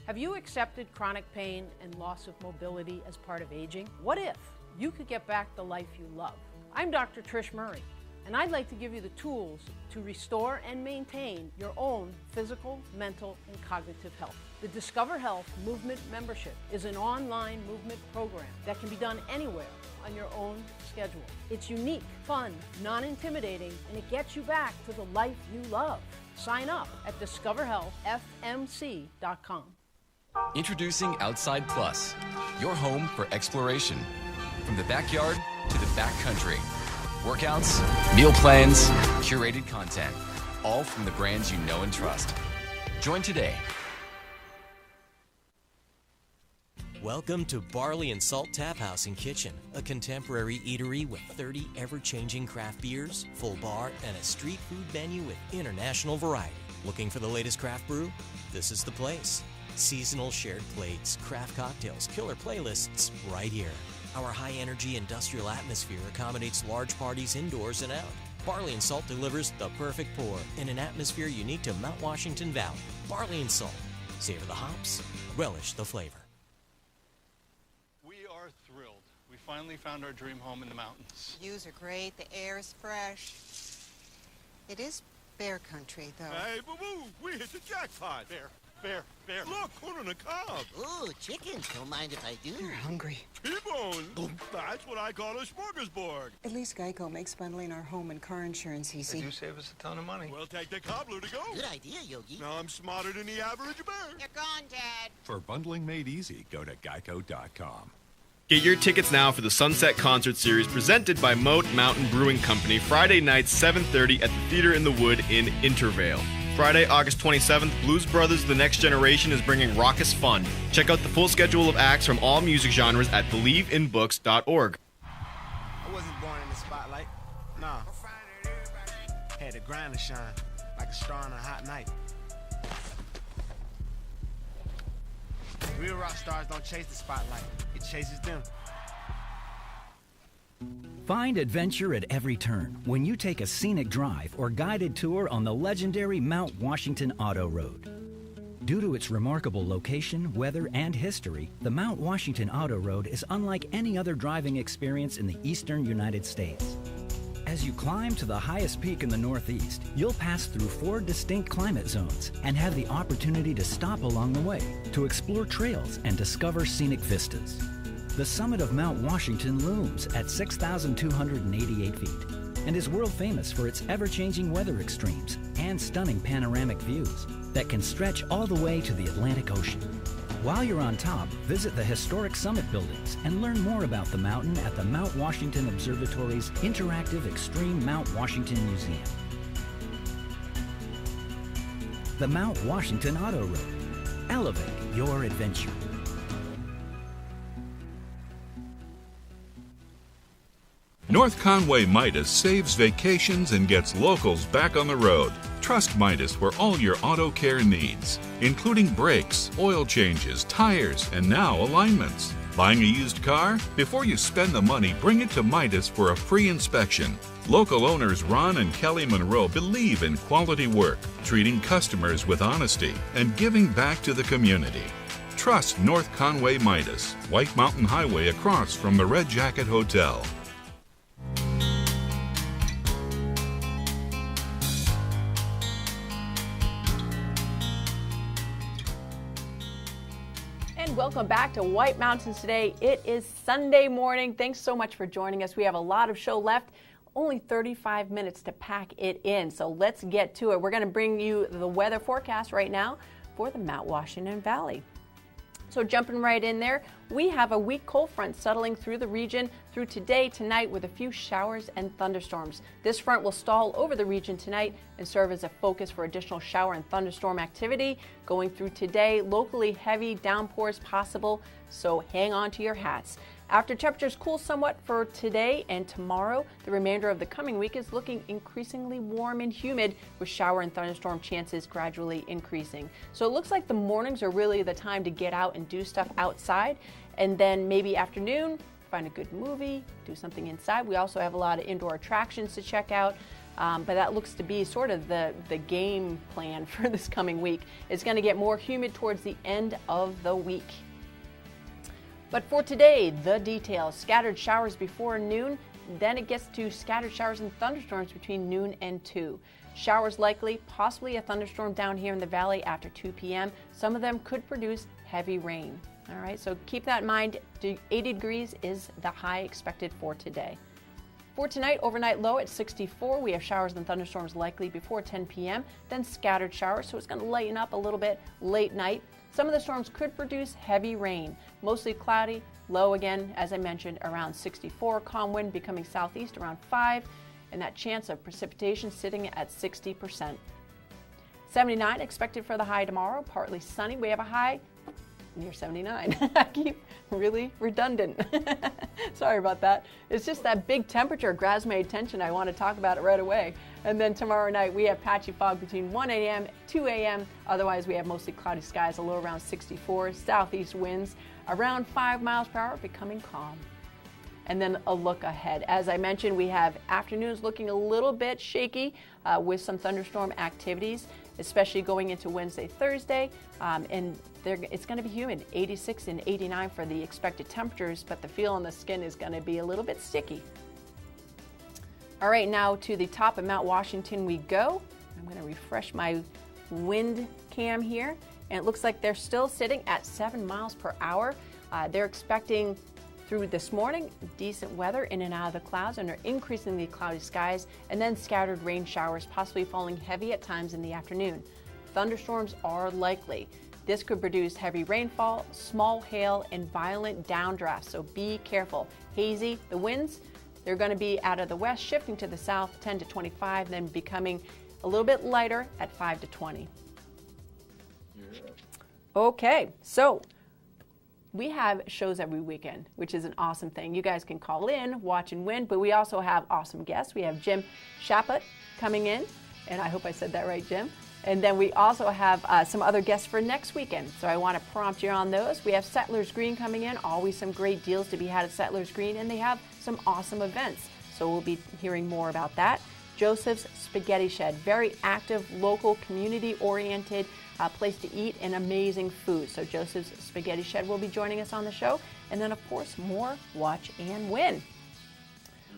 Have you accepted chronic pain and loss of mobility as part of aging? What if you could get back the life you love? I'm Dr. Trish Murray, and I'd like to give you the tools to restore and maintain your own physical, mental, and cognitive health. The Discover Health Movement Membership is an online movement program that can be done anywhere on your own schedule. It's unique, fun, non-intimidating, and it gets you back to the life you love. Sign up at discoverhealthfmc.com. Introducing Outside Plus, your home for exploration. From the backyard to the backcountry. Workouts, meal plans, curated content, all from the brands you know and trust. Join today. Welcome to Barley and Salt Tap House and Kitchen, a contemporary eatery with 30 ever-changing craft beers, full bar, and a street food menu with international variety. Looking for the latest craft brew? This is the place. Seasonal shared plates, craft cocktails, killer playlists right here. Our high-energy industrial atmosphere accommodates large parties indoors and out. Barley and Salt delivers the perfect pour in an atmosphere unique to Mount Washington Valley. Barley and Salt. Savor the hops, relish the flavor. We are thrilled. We finally found our dream home in the mountains. Views are great, the air is fresh. It is bear country, though. Hey, boo-boo, we hit the jackpot. Bear. Look, corn on the cob. Ooh, chicken. Don't mind if I do. You're hungry. T-bone. That's what I call a smorgasbord. At least Geico makes bundling our home and car insurance easy. They do save us a ton of money. We'll take the cobbler to go. Good idea, Yogi. Now I'm smarter than the average bear. You're gone, Dad. For bundling made easy, go to geico.com. Get your tickets now for the Sunset Concert Series presented by Moat Mountain Brewing Company, Friday night, 7:30 at the Theater in the Wood in Intervale. Friday, August 27th, Blues Brothers The Next Generation is bringing raucous fun. Check out the full schedule of acts from all music genres at believeinbooks.org. I wasn't born in the spotlight. Nah. Had to grind and shine like a star on a hot night. Real rock stars don't chase the spotlight. It chases them. Find adventure at every turn when you take a scenic drive or guided tour on the legendary Mount Washington Auto Road. Due to its remarkable location, weather, and history, the Mount Washington Auto Road is unlike any other driving experience in the eastern United States. As you climb to the highest peak in the Northeast, you'll pass through 4 distinct climate zones and have the opportunity to stop along the way to explore trails and discover scenic vistas. The summit of Mount Washington looms at 6,288 feet and is world famous for its ever-changing weather extremes and stunning panoramic views that can stretch all the way to the Atlantic Ocean. While you're on top, visit the historic summit buildings and learn more about the mountain at the Mount Washington Observatory's interactive Extreme Mount Washington Museum. The Mount Washington Auto Road. Elevate your adventure. North Conway Midas saves vacations and gets locals back on the road. Trust Midas for all your auto care needs, including brakes, oil changes, tires, and now alignments. Buying a used car? Before you spend the money, bring it to Midas for a free inspection. Local owners Ron and Kelly Monroe believe in quality work, treating customers with honesty, and giving back to the community. Trust North Conway Midas, White Mountain Highway across from the Red Jacket Hotel. Welcome back to White Mountains Today. It is Sunday morning. Thanks so much for joining us. We have a lot of show left, only 35 minutes to pack it in. So let's get to it. We're going to bring you the weather forecast right now for the Mount Washington Valley. So jumping right in there, we have a weak cold front settling through the region through today, tonight, with a few showers and thunderstorms. This front will stall over the region tonight and serve as a focus for additional shower and thunderstorm activity going through today. Locally heavy downpours possible, so hang on to your hats. After temperatures cool somewhat for today and tomorrow, the remainder of the coming week is looking increasingly warm and humid, with shower and thunderstorm chances gradually increasing. So it looks like the mornings are really the time to get out and do stuff outside, and then maybe afternoon, find a good movie, do something inside. We also have a lot of indoor attractions to check out. But that looks to be sort of the game plan for this coming week. It's going to get more humid towards the end of the week. But for today, the details: scattered showers before noon, then it gets to scattered showers and thunderstorms between noon and 2. Showers likely, possibly a thunderstorm down here in the valley after 2 p.m. Some of them could produce heavy rain. All right, so keep that in mind. 80 degrees is the high expected for today. For tonight, overnight low at 64. We have showers and thunderstorms likely before 10 p.m., then scattered showers, so it's going to lighten up a little bit late night. Some of the storms could produce heavy rain. Mostly cloudy, low again, as I mentioned, around 64. Calm wind becoming southeast around 5, and that chance of precipitation sitting at 60%. 79 expected for the high tomorrow, partly sunny. We have a high near 79. I keep really redundant. Sorry about that. It's just that big temperature grabs my attention. I want to talk about it right away. And then tomorrow night we have patchy fog between 1 a.m. 2 a.m. Otherwise we have mostly cloudy skies, a low around 64. Southeast winds around 5 miles per hour, becoming calm. And then a look ahead. As I mentioned, we have afternoons looking a little bit shaky with some thunderstorm activities. especially going into Wednesday, Thursday. And it's going to be humid, 86 and 89 for the expected temperatures, but the feel on the skin is going to be a little bit sticky. All right, now to the top of Mount Washington we go. I'm going to refresh my wind cam here, and it looks like they're still sitting at 7 miles per hour. They're expecting through this morning decent weather in and out of the clouds under increasingly cloudy skies, and then scattered rain showers possibly falling heavy at times in the afternoon. Thunderstorms are likely. This could produce heavy rainfall, small hail, and violent downdrafts, so be careful. Hazy, the winds, they're going to be out of the west, shifting to the south 10 to 25, then becoming a little bit lighter at 5 to 20. Okay, so we have shows every weekend, which is an awesome thing. You guys can call in, watch and win, but we also have awesome guests. We have Jim Shaput coming in, and I hope I said that right, Jim. And then we also have some other guests for next weekend, so I want to prompt you on those. We have Settlers Green coming in, always some great deals to be had at Settlers Green, and they have some awesome events, so we'll be hearing more about that. Joseph's Spaghetti Shed, very active, local, community-oriented place to eat and amazing food. So Joseph's Spaghetti Shed will be joining us on the show. And then, of course, more Watch and Win.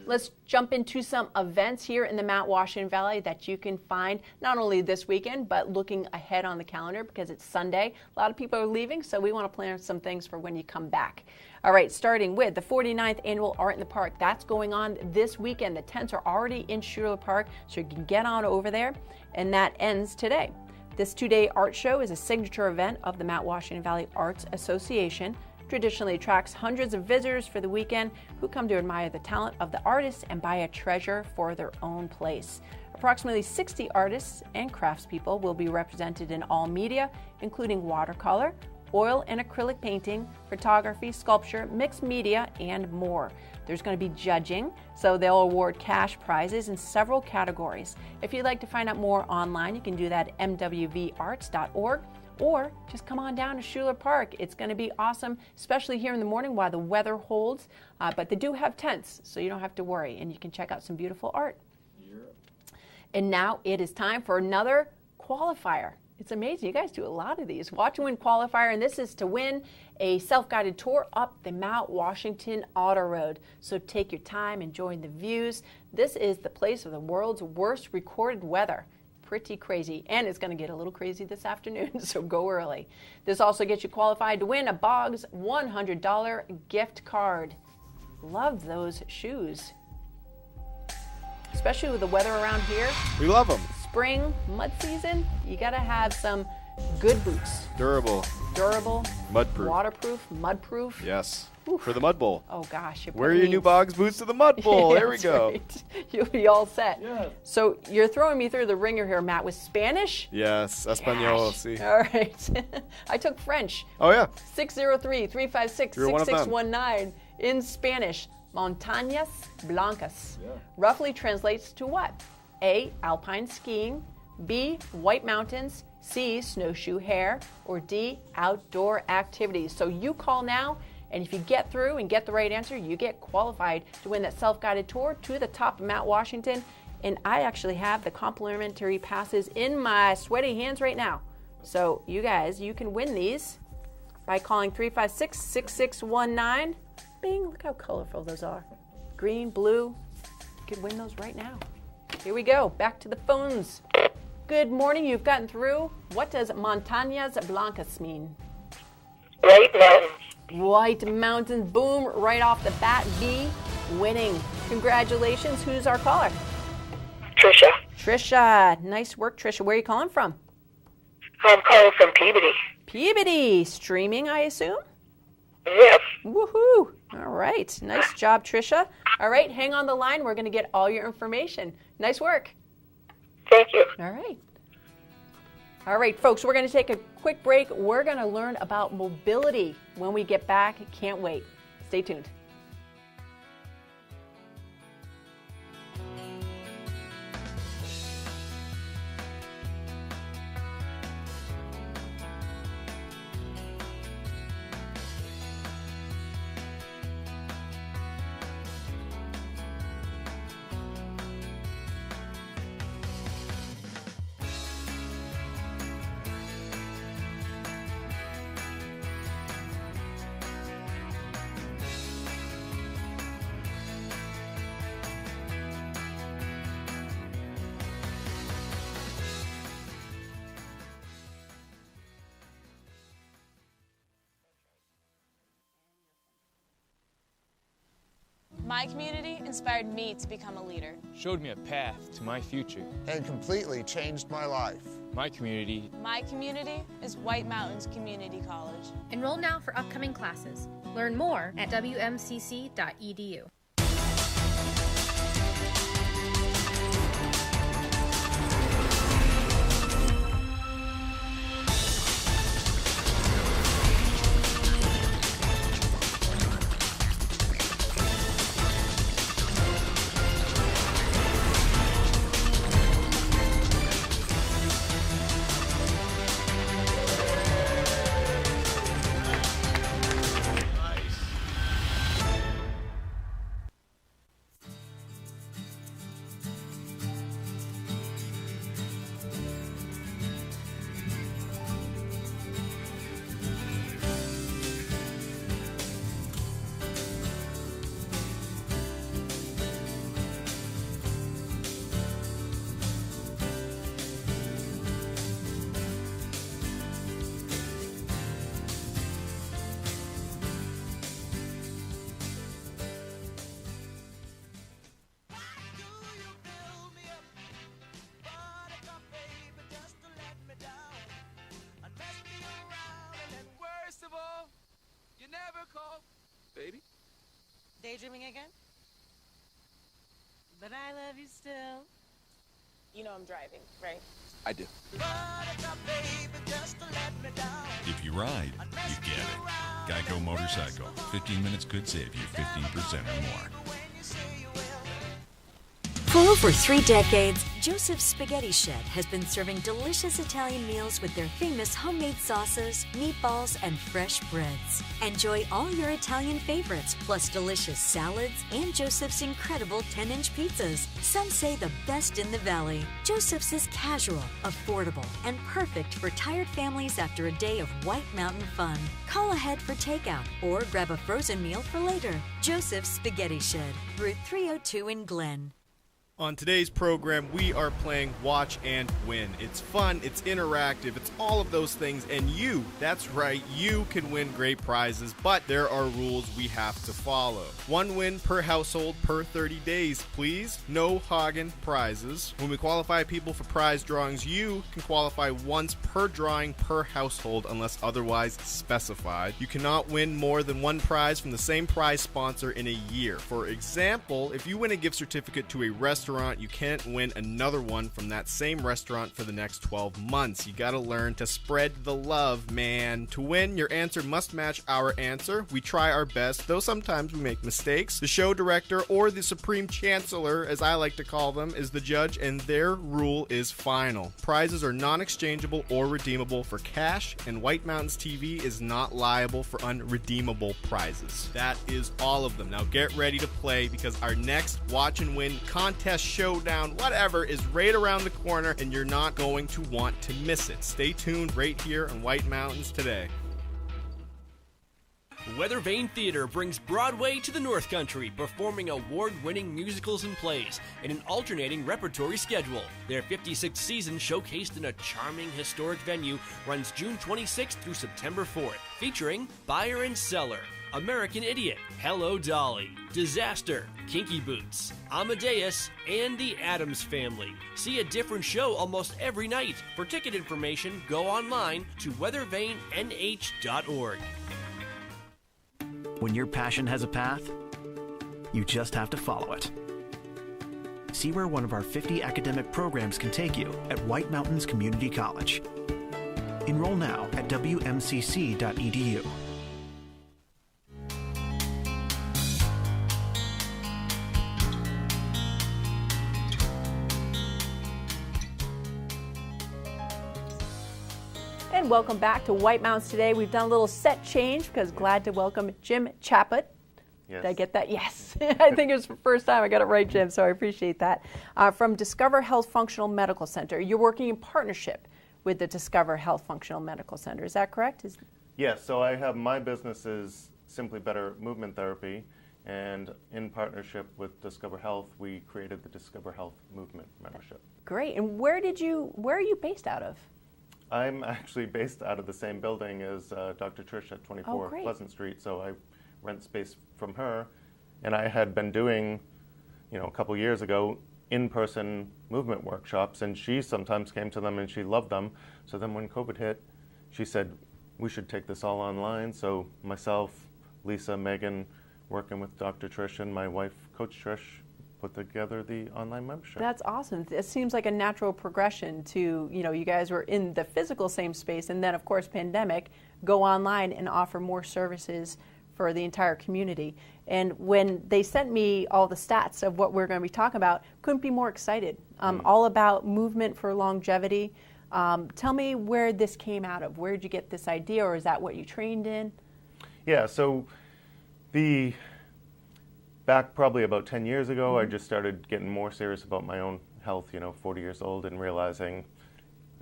Let's jump into some events here in the Mount Washington Valley that you can find not only this weekend, but looking ahead on the calendar because it's Sunday. A lot of people are leaving, so we want to plan some things for when you come back. All right, starting with the 49th Annual Art in the Park. That's going on this weekend. The tents are already in Schuler Park, so you can get on over there, and that ends today. This two-day art show is a signature event of the Mount Washington Valley Arts Association. Traditionally attracts hundreds of visitors for the weekend who come to admire the talent of the artists and buy a treasure for their own place. Approximately 60 artists and craftspeople will be represented in all media, including watercolor, oil and acrylic painting, photography, sculpture, mixed media, and more. There's going to be judging, so they'll award cash prizes in several categories. If you'd like to find out more online, you can do that at mwvarts.org. Or just come on down to Schuler Park. It's going to be awesome, especially here in the morning while the weather holds. But they do have tents, so you don't have to worry. And you can check out some beautiful art. Yeah. And now it is time for another qualifier. It's amazing. You guys do a lot of these. Watch and Win qualifier, and this is to win a self-guided tour up the Mount Washington Auto Road. So take your time, enjoying the views. This is the place of the world's worst recorded weather. Pretty crazy, and it's going to get a little crazy this afternoon, so go early. This also gets you qualified to win a Boggs $100 gift card. Love those shoes, especially with the weather around here. We love them. Spring, mud season, you got to have some good boots. Durable. Mudproof. Waterproof, mudproof. Yes. Oof. For the Mud Bowl. Oh gosh. Wear your new Boggs boots to the Mud Bowl. There we go. Right. You'll be all set. Yeah. So you're throwing me through the ringer here, Matt, with Spanish? Yes, Espanol, sí. All right. I took French. Oh, yeah. 603-356-6619 in Spanish. Montañas Blancas. Yeah. Roughly translates to what? A, alpine skiing. B, white mountains. C, snowshoe hair. Or D, outdoor activities. So you call now. And if you get through and get the right answer, you get qualified to win that self-guided tour to the top of Mount Washington. And I actually have the complimentary passes in my sweaty hands right now. So you guys, you can win these by calling 356-6619. Bing, look how colorful those are. Green, blue. You can win those right now. Here we go, back to the phones. Good morning, you've gotten through. What does Montañas Blancas mean? White mountains. White mountains, boom, right off the bat. B, winning. Congratulations. Who's our caller? Trisha. Trisha. Nice work, Trisha. Where are you calling from? I'm calling from Peabody. Peabody. Streaming, I assume? Yes. Woohoo. All right. Nice job, Trisha. All right, hang on the line. We're going to get all your information. Nice work. Thank you. All right. All right, folks, we're going to take a quick break. We're going to learn about mobility when we get back. Can't wait. Stay tuned. my community inspired me to become a leader. Showed me a path to my future. And completely changed my life. My community. My community is White Mountains Community College. Enroll now for upcoming classes. Learn more at wmcc.edu. Baby? Daydreaming again? But I love you still. You know I'm driving, right? I do. If you ride, you get it. Geico Motorcycle. 15 minutes could save you 15% or more. For over 3 decades, Joseph's Spaghetti Shed has been serving delicious Italian meals with their famous homemade sauces, meatballs, and fresh breads. Enjoy all your Italian favorites, plus delicious salads and Joseph's incredible 10-inch pizzas. Some say the best in the valley. Joseph's is casual, affordable, and perfect for tired families after a day of White Mountain fun. Call ahead for takeout or grab a frozen meal for later. Joseph's Spaghetti Shed, Route 302 in Glen. On today's program, we are playing Watch and Win. It's fun, it's interactive, it's all of those things, and you, that's right, you can win great prizes, but there are rules we have to follow. 1 win per household per 30 days, please. No Hagen prizes. When we qualify people for prize drawings, you can qualify once per drawing per household unless otherwise specified. You cannot win more than 1 prize from the same prize sponsor in a year. For example, if you win a gift certificate to a restaurant, you can't win another one from that same restaurant for the next 12 months. You gotta learn to spread the love, man. To win, your answer must match our answer. We try our best, though sometimes we make mistakes. The show director, or the Supreme Chancellor, as I like to call them, is the judge, and their rule is final. Prizes are non-exchangeable or redeemable for cash, and White Mountains TV is not liable for unredeemable prizes. That is all of them. Now get ready to play, because our next Watch and Win contest, showdown, whatever, is right around the corner, and you're not going to want to miss it. Stay tuned right here on White Mountains Today. Weather Vane Theater brings Broadway to the North Country, performing award-winning musicals and plays in an alternating repertory schedule. Their 56th season, showcased in a charming historic venue, runs June 26th through September 4th, featuring Buyer and Seller, American Idiot, Hello Dolly, Disaster, Kinky Boots, Amadeus, and the Addams Family. See a different show almost every night. For ticket information, go online to weathervanenh.org. When your passion has a path, you just have to follow it. See where one of our 50 academic programs can take you at White Mountains Community College. Enroll now at wmcc.edu. And welcome back to White Mountains Today. We've done a little set change because glad to welcome Jim Chaput. Yes. Did I get that? Yes. I think it was the first time I got it right, Jim, so I appreciate that. From Discover Health Functional Medical Center. You're working in partnership with the Discover Health Functional Medical Center. Is that correct? Yes, so I have my business is Simply Better Movement Therapy, and in partnership with Discover Health, we created the Discover Health Movement membership. Great. And where are you based out of? I'm actually based out of the same building as Dr. Trish at 24 Pleasant Street, so I rent space from her, And I had been doing, a couple years ago, in-person movement workshops, and she sometimes came to them and she loved them. So then when COVID hit, she said, we should take this all online. So myself, Lisa, Megan, working with Dr. Trish and my wife, Coach Trish, put together the online membership. That's awesome. It seems like a natural progression to, you guys were in the physical same space, and then of course pandemic, go online and offer more services for the entire community. And when they sent me all the stats of what we're going to be talking about, couldn't be more excited. All about movement for longevity. Tell me where this came out of. Where did you get this idea, or is that what you trained in? Yeah, so back probably about 10 years ago, I just started getting more serious about my own health, 40 years old, and realizing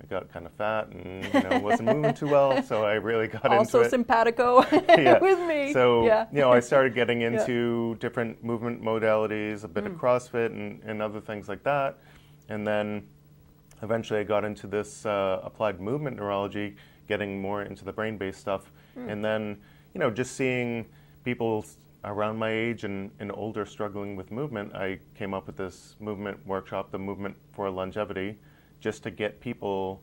I got kind of fat and wasn't moving too well, so I really got into it. Also simpatico with me. So, I started getting into different movement modalities, a bit of CrossFit and other things like that. And then eventually I got into this applied movement neurology, getting more into the brain-based stuff. And then, just seeing people around my age and older struggling with movement, I came up with this movement workshop, the Movement for Longevity, just to get people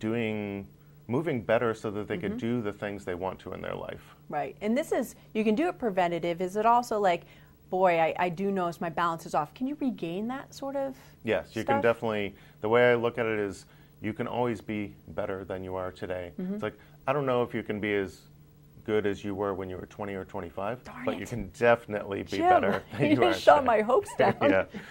moving better so that they could do the things they want to in their life. Right. And this is, you can do it preventative. Is it also like, boy, I do notice my balance is off. Can you regain that sort of Yes, you can definitely. The way I look at it is you can always be better than you are today. It's like, I don't know if you can be as good as you were when you were 20 or 25, but you can definitely be better than you are just shot today. my hopes down.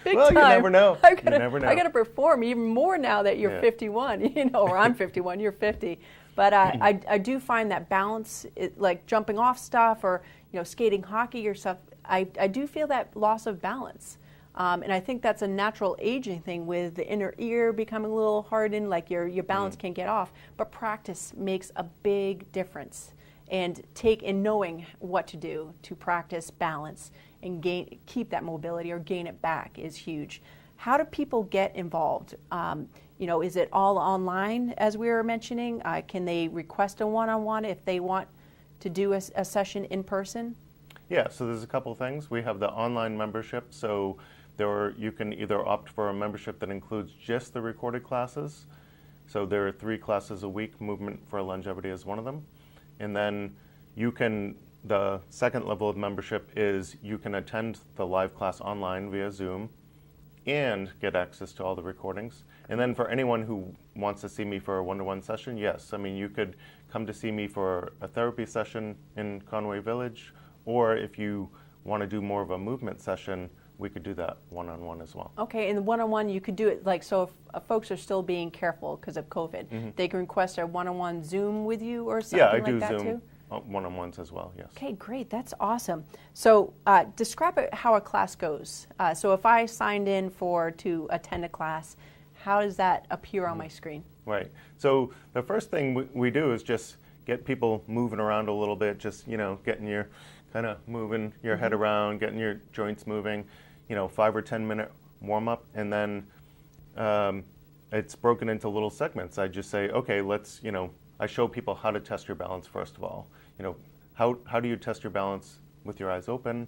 Big well, time. You never know. You never know. I got to perform even more now that you're 51, or I'm 51, you're 50. But I do find that balance, like jumping off stuff or skating hockey or stuff, I do feel that loss of balance. And I think that's a natural aging thing with the inner ear becoming a little hardened, like your balance can't get off. But practice makes a big difference. And knowing what to do to practice balance and keep that mobility or gain it back is huge. How do people get involved? Is it all online, as we were mentioning? Can they request a one-on-one if they want to do a session in person? Yeah, so there's a couple things. We have the online membership, so you can either opt for a membership that includes just the recorded classes. So there are 3 classes a week, Movement for Longevity is one of them. And then the second level of membership is you can attend the live class online via Zoom and get access to all the recordings. And then for anyone who wants to see me for a one-to-one session, yes. I mean, you could come to see me for a therapy session in Conway Village, or if you want to do more of a movement session, we could do that one-on-one as well. Okay, and the one-on-one, you could do it so if folks are still being careful because of COVID, they can request a one-on-one Zoom with you or something like that too? Yeah, I do Zoom one-on-ones as well, yes. Okay, great, that's awesome. So describe how a class goes. So if I signed in to attend a class, how does that appear on my screen? Right, so the first thing we do is just get people moving around a little bit, just, getting your, kind of moving your head around, getting your joints moving. 5 or 10 minute warm up, and then it's broken into little segments. I just say, okay, I show people how to test your balance first of all. How do you test your balance with your eyes open?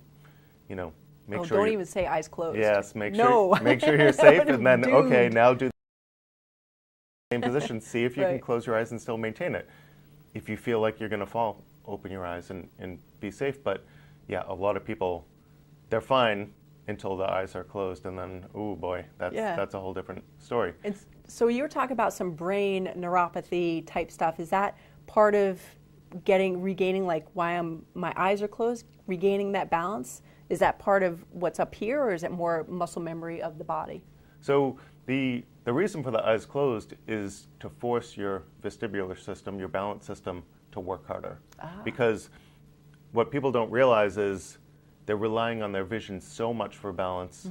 Make sure. Don't even say eyes closed. Yes, make sure you're safe, and then okay, now do the same position. See if you can close your eyes and still maintain it. If you feel like you're going to fall, open your eyes and be safe. But yeah, a lot of people, they're fine until the eyes are closed, and then, oh boy, that's a whole different story. And so you were talking about some brain neuropathy type stuff. Is that part of regaining, like why my eyes are closed, regaining that balance? Is that part of what's up here, or is it more muscle memory of the body? So the reason for the eyes closed is to force your vestibular system, your balance system, to work harder. Because what people don't realize is they're relying on their vision so much for balance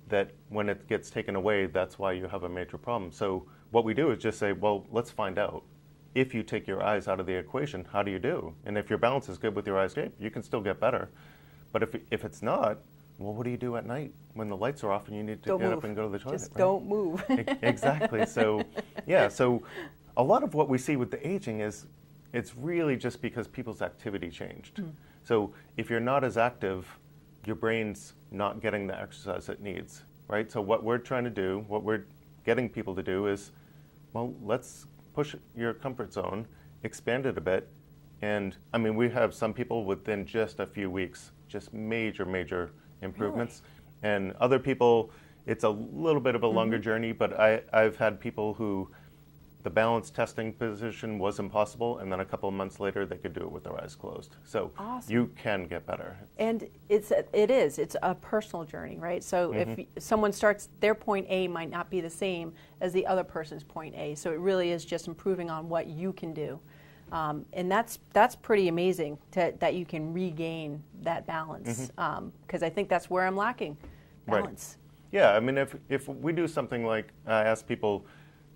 that when it gets taken away, that's why you have a major problem. So what we do is just say, well, let's find out. If you take your eyes out of the equation, how do you do? And if your balance is good with your eyes shaped, you can still get better. But if it's not, well, what do you do at night when the lights are off and you need to get up and go to the toilet? Just don't move. Exactly. So, so a lot of what we see with the aging is it's really just because people's activity changed. So if you're not as active, your brain's not getting the exercise it needs, right? So what we're trying to do, what we're getting people to do is, well, let's push your comfort zone, expand it a bit. And I mean, we have some people within just a few weeks, just major improvements. Really? And other people, it's a little bit of a longer journey, but I've had people who the balance testing position was impossible, and then a couple of months later, they could do it with their eyes closed. So awesome. You can get better. And it's a personal journey, right? So if someone starts, their point A might not be the same as the other person's point A. So it really is just improving on what you can do. And that's pretty amazing that you can regain that balance, because I think that's where I'm lacking, balance. Right. Yeah, I mean, if we do something like I ask people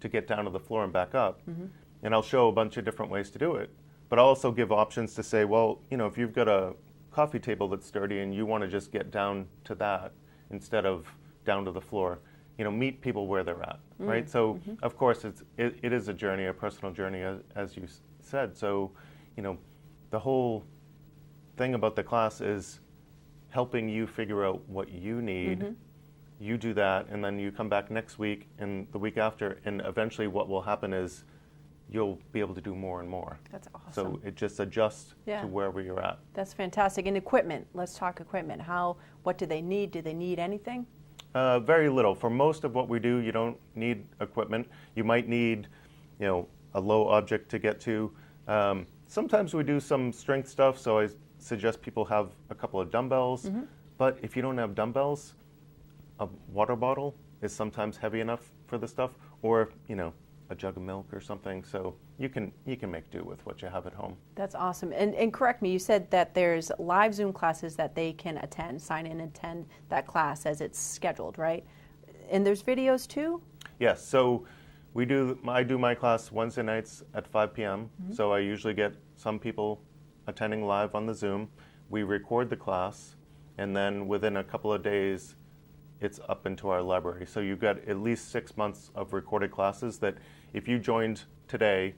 to get down to the floor and back up, and I'll show a bunch of different ways to do it, but I'll also give options to say, well, you know, if you've got a coffee table that's sturdy and you want to just get down to that instead of down to the floor, you know, meet people where they're at, right? So, of course, it is a journey, a personal journey, as you said. So, you know, the whole thing about the class is helping you figure out what you need. You do that, and then you come back next week and the week after, and eventually what will happen is you'll be able to do more and more. That's awesome. So it just adjusts to wherever you're at. That's fantastic. And equipment, let's talk equipment. What do they need? Do they need anything? Very little. For most of what we do, you don't need equipment. You might need, you know, a low object to get to. Sometimes we do some strength stuff, so I suggest people have a couple of dumbbells. But if you don't have dumbbells, a water bottle is sometimes heavy enough for the stuff, or, you know, a jug of milk or something. So you can make do with what you have at home. That's awesome. And correct me, you said that there's live Zoom classes that they can attend, sign in and attend that class as it's scheduled, right? And there's videos too? Yes. So I do my class Wednesday nights at 5 p.m. So I usually get some people attending live on the Zoom. We record the class, and then within a couple of days, it's up into our library. So you've got at least 6 months of recorded classes that if you joined today,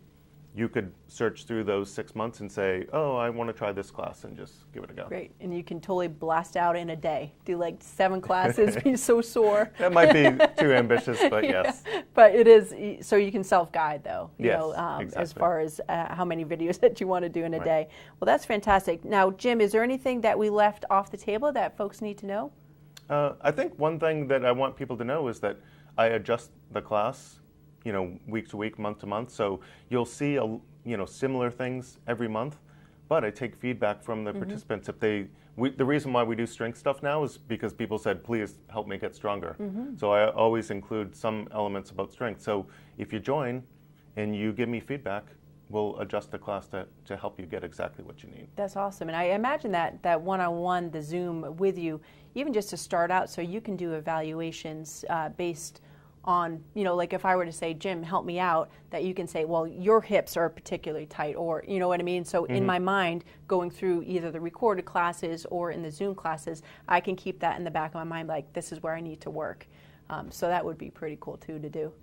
you could search through those 6 months and say, oh, I want to try this class, and just give it a go. Great. And you can totally blast out in a day. Do like 7 classes, be so sore. That might be too ambitious, but yes. But it is, so you can self-guide though, you yes, know, exactly. as far as how many videos that you want to do in a day. Well, that's fantastic. Now, Jim, is there anything that we left off the table that folks need to know? I think one thing that I want people to know is that I adjust the class, you know, week to week, month to month. So you'll see, similar things every month, but I take feedback from the participants. If the reason why we do strength stuff now is because people said, please help me get stronger. So I always include some elements about strength. So if you join and you give me feedback, we'll adjust the class to help you get exactly what you need. That's awesome. And I imagine that one-on-one, the Zoom with you, even just to start out, so you can do evaluations based on, you know, like if I were to say, Jim, help me out, that you can say, well, your hips are particularly tight, or, you know what I mean? So in my mind, going through either the recorded classes or in the Zoom classes, I can keep that in the back of my mind, like, this is where I need to work. So that would be pretty cool, too, to do.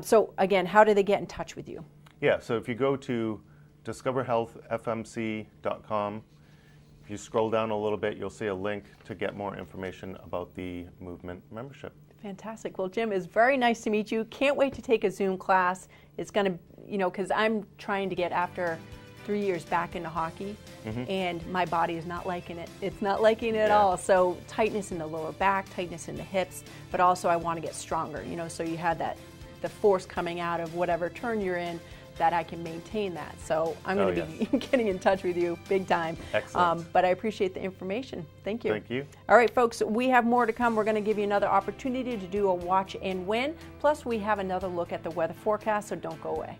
So again, how do they get in touch with you? Yeah, so if you go to discoverhealthfmc.com, if you scroll down a little bit, you'll see a link to get more information about the movement membership. Fantastic. Well, Jim, it's very nice to meet you. Can't wait to take a Zoom class. It's going to, you know, because I'm trying to get, after 3 years, back into hockey, and my body is not liking it. It's not liking it at all. So tightness in the lower back, tightness in the hips, but also I want to get stronger, you know, so you had the force coming out of whatever turn you're in, that I can maintain that. So I'm going to be getting in touch with you big time. Excellent. But I appreciate the information. Thank you. Thank you. All right, folks, we have more to come. We're going to give you another opportunity to do a watch and win. Plus, we have another look at the weather forecast, so don't go away.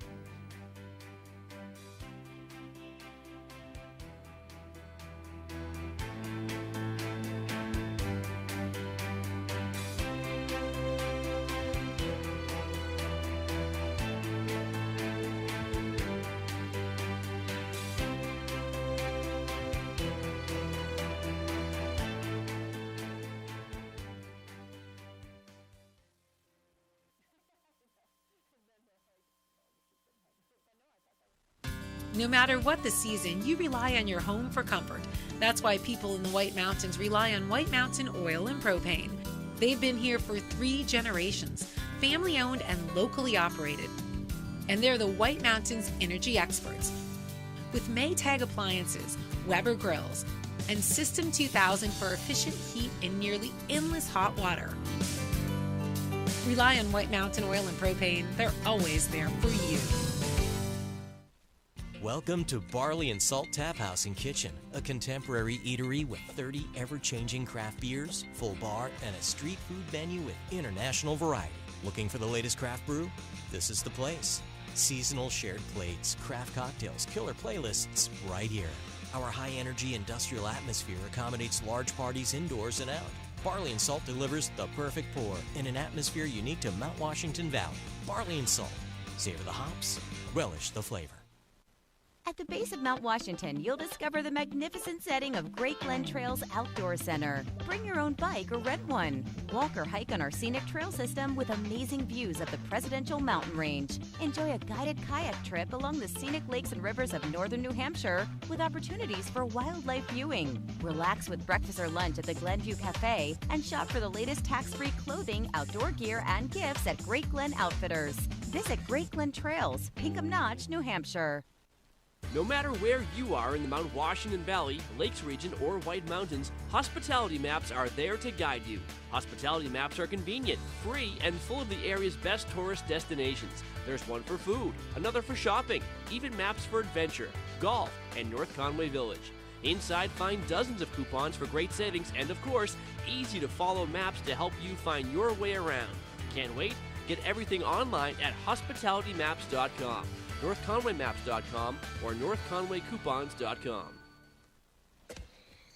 No matter what the season, you rely on your home for comfort. That's why people in the White Mountains rely on White Mountain Oil and Propane. They've been here for 3 generations, family-owned and locally operated. And they're the White Mountains energy experts. With Maytag appliances, Weber grills, and System 2000 for efficient heat and nearly endless hot water. Rely on White Mountain Oil and Propane. They're always there for you. Welcome to Barley and Salt Tap House and Kitchen, a contemporary eatery with 30 ever-changing craft beers, full bar, and a street food menu with international variety. Looking for the latest craft brew? This is the place. Seasonal shared plates, craft cocktails, killer playlists, right here. Our high-energy industrial atmosphere accommodates large parties indoors and out. Barley and Salt delivers the perfect pour in an atmosphere unique to Mount Washington Valley. Barley and Salt. Savor the hops, relish the flavor. At the base of Mount Washington, you'll discover the magnificent setting of Great Glen Trails Outdoor Center. Bring your own bike or rent one. Walk or hike on our scenic trail system with amazing views of the Presidential Mountain Range. Enjoy a guided kayak trip along the scenic lakes and rivers of northern New Hampshire with opportunities for wildlife viewing. Relax with breakfast or lunch at the Glenview Cafe and shop for the latest tax-free clothing, outdoor gear, and gifts at Great Glen Outfitters. Visit Great Glen Trails, Pinkham Notch, New Hampshire. No matter where you are in the Mount Washington Valley, Lakes region, or White Mountains, Hospitality Maps are there to guide you. Hospitality Maps are convenient, free, and full of the area's best tourist destinations. There's one for food, another for shopping, even maps for adventure, golf, and North Conway Village. Inside, find dozens of coupons for great savings and, of course, easy to follow maps to help you find your way around. Can't wait? Get everything online at hospitalitymaps.com. NorthConwayMaps.com or NorthConwayCoupons.com.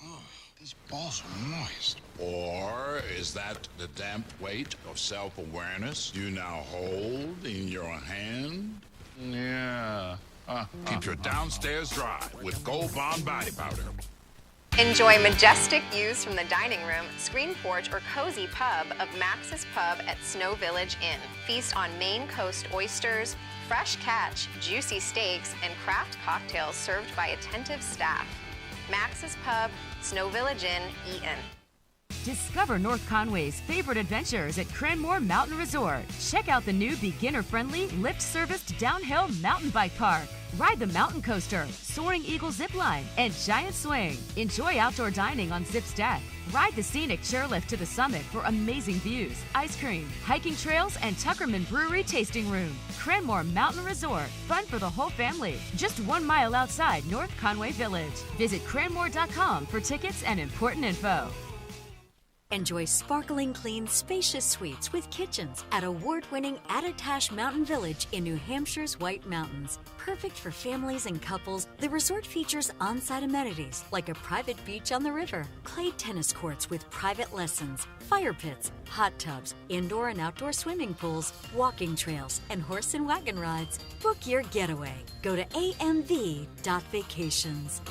Oh, these balls are moist. Or is that the damp weight of self-awareness you now hold in your hand? Yeah. Keep your downstairs dry with Gold Bond Body Powder. Enjoy majestic views from the dining room, screen porch, or cozy pub of Max's Pub at Snow Village Inn. Feast on Maine Coast oysters, fresh catch, juicy steaks, and craft cocktails served by attentive staff. Max's Pub, Snow Village Inn, Eaton. Discover North Conway's favorite adventures at Cranmore Mountain Resort. Check out the new beginner-friendly, lift-serviced downhill mountain bike park. Ride the mountain coaster, Soaring Eagle zip line, and giant swing. Enjoy outdoor dining on Zip's deck. Ride the scenic chairlift to the summit for amazing views, ice cream, hiking trails, and Tuckerman Brewery tasting room. Cranmore Mountain Resort, fun for the whole family. Just 1 mile outside North Conway Village. Visit cranmore.com for tickets and important info. Enjoy sparkling clean, spacious suites with kitchens at award-winning Attitash Mountain Village in New Hampshire's White Mountains. Perfect for families and couples, the resort features on-site amenities like a private beach on the river, clay tennis courts with private lessons, fire pits, hot tubs, indoor and outdoor swimming pools, walking trails, and horse and wagon rides. Book your getaway. Go to amv.vacations.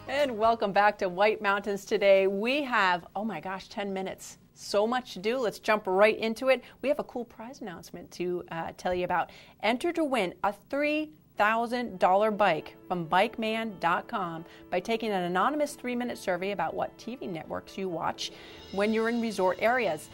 And welcome back to White Mountains today. We have, oh my gosh, 10 minutes. So much to do. Let's jump right into it. We have a cool prize announcement to tell you about. Enter to win a $3,000 bike from bikeman.com by taking an anonymous 3-minute survey about what TV networks you watch when you're in resort areas,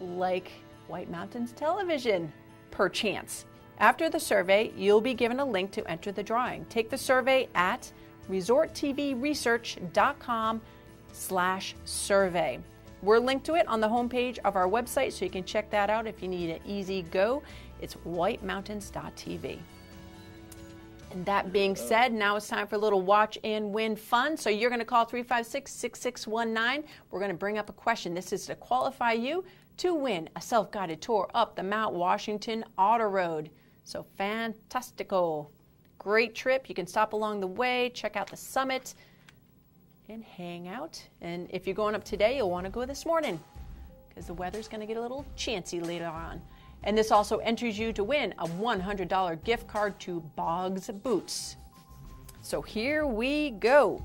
like White Mountains Television, perchance. After the survey, you'll be given a link to enter the drawing. Take the survey at resorttvresearch.com/survey. We're linked to it on the homepage of our website, so you can check that out if you need an easy go. It's whitemountains.tv. And that being said, now it's time for a little watch and win fun. So you're going to call 356-6619. We're going to bring up a question. This is to qualify you to win a self-guided tour up the Mount Washington Auto Road. So fantastico. Great trip. You can stop along the way, check out the summit, and hang out. And if you're going up today, you'll want to go this morning because the weather's going to get a little chancy later on. And this also enters you to win a $100 gift card to Boggs Boots. So here we go.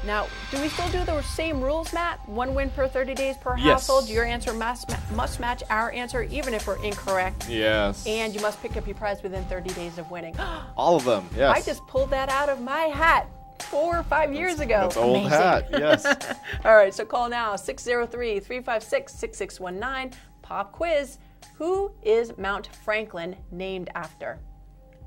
Now, do we still do the same rules, Matt? 1 win per 30 days per household. Your answer must match our answer, even if we're incorrect. Yes. And you must pick up your prize within 30 days of winning. All of them, yes. I just pulled that out of my hat 4 or 5 years ago. That's old Amazing. hat, yes. All right, so call now, 603-356-6619. Pop quiz. Who is Mount Franklin named after?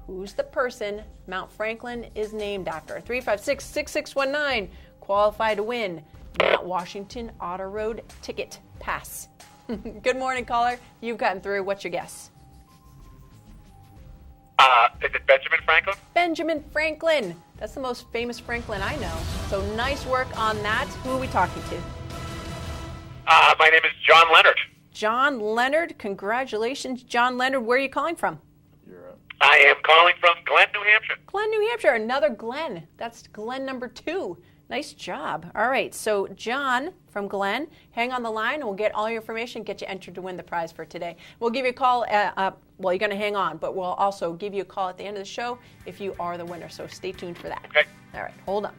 Who's the person Mount Franklin is named after? 356-6619. Qualify to win Mount Washington Auto Road ticket pass. Good morning, caller. You've gotten through. What's your guess? Is it Benjamin Franklin? Benjamin Franklin. That's the most famous Franklin I know. So nice work on that. Who are we talking to? My name is John Leonard. John Leonard. Congratulations, John Leonard. Where are you calling from? I am calling from Glen, New Hampshire. Glen, New Hampshire. Another Glen. That's Glen number 2. Nice job. All right. So, John from Glen, hang on the line and we'll get all your information, get you entered to win the prize for today. We'll give you a call. Well, you're going to hang on, but we'll also give you a call at the end of the show if you are the winner. So, stay tuned for that. Okay. All right. Hold on.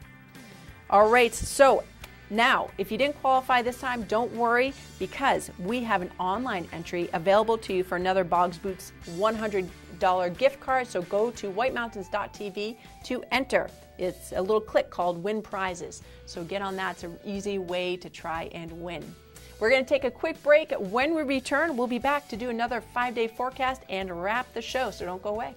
All right. So, now, if you didn't qualify this time, don't worry, because we have an online entry available to you for another Boggs Boots $100 gift card. So go to whitemountains.tv to enter. It's a little click called Win Prizes. So get on that. It's an easy way to try and win. We're going to take a quick break. When we return, we'll be back to do another 5-day forecast and wrap the show. So don't go away.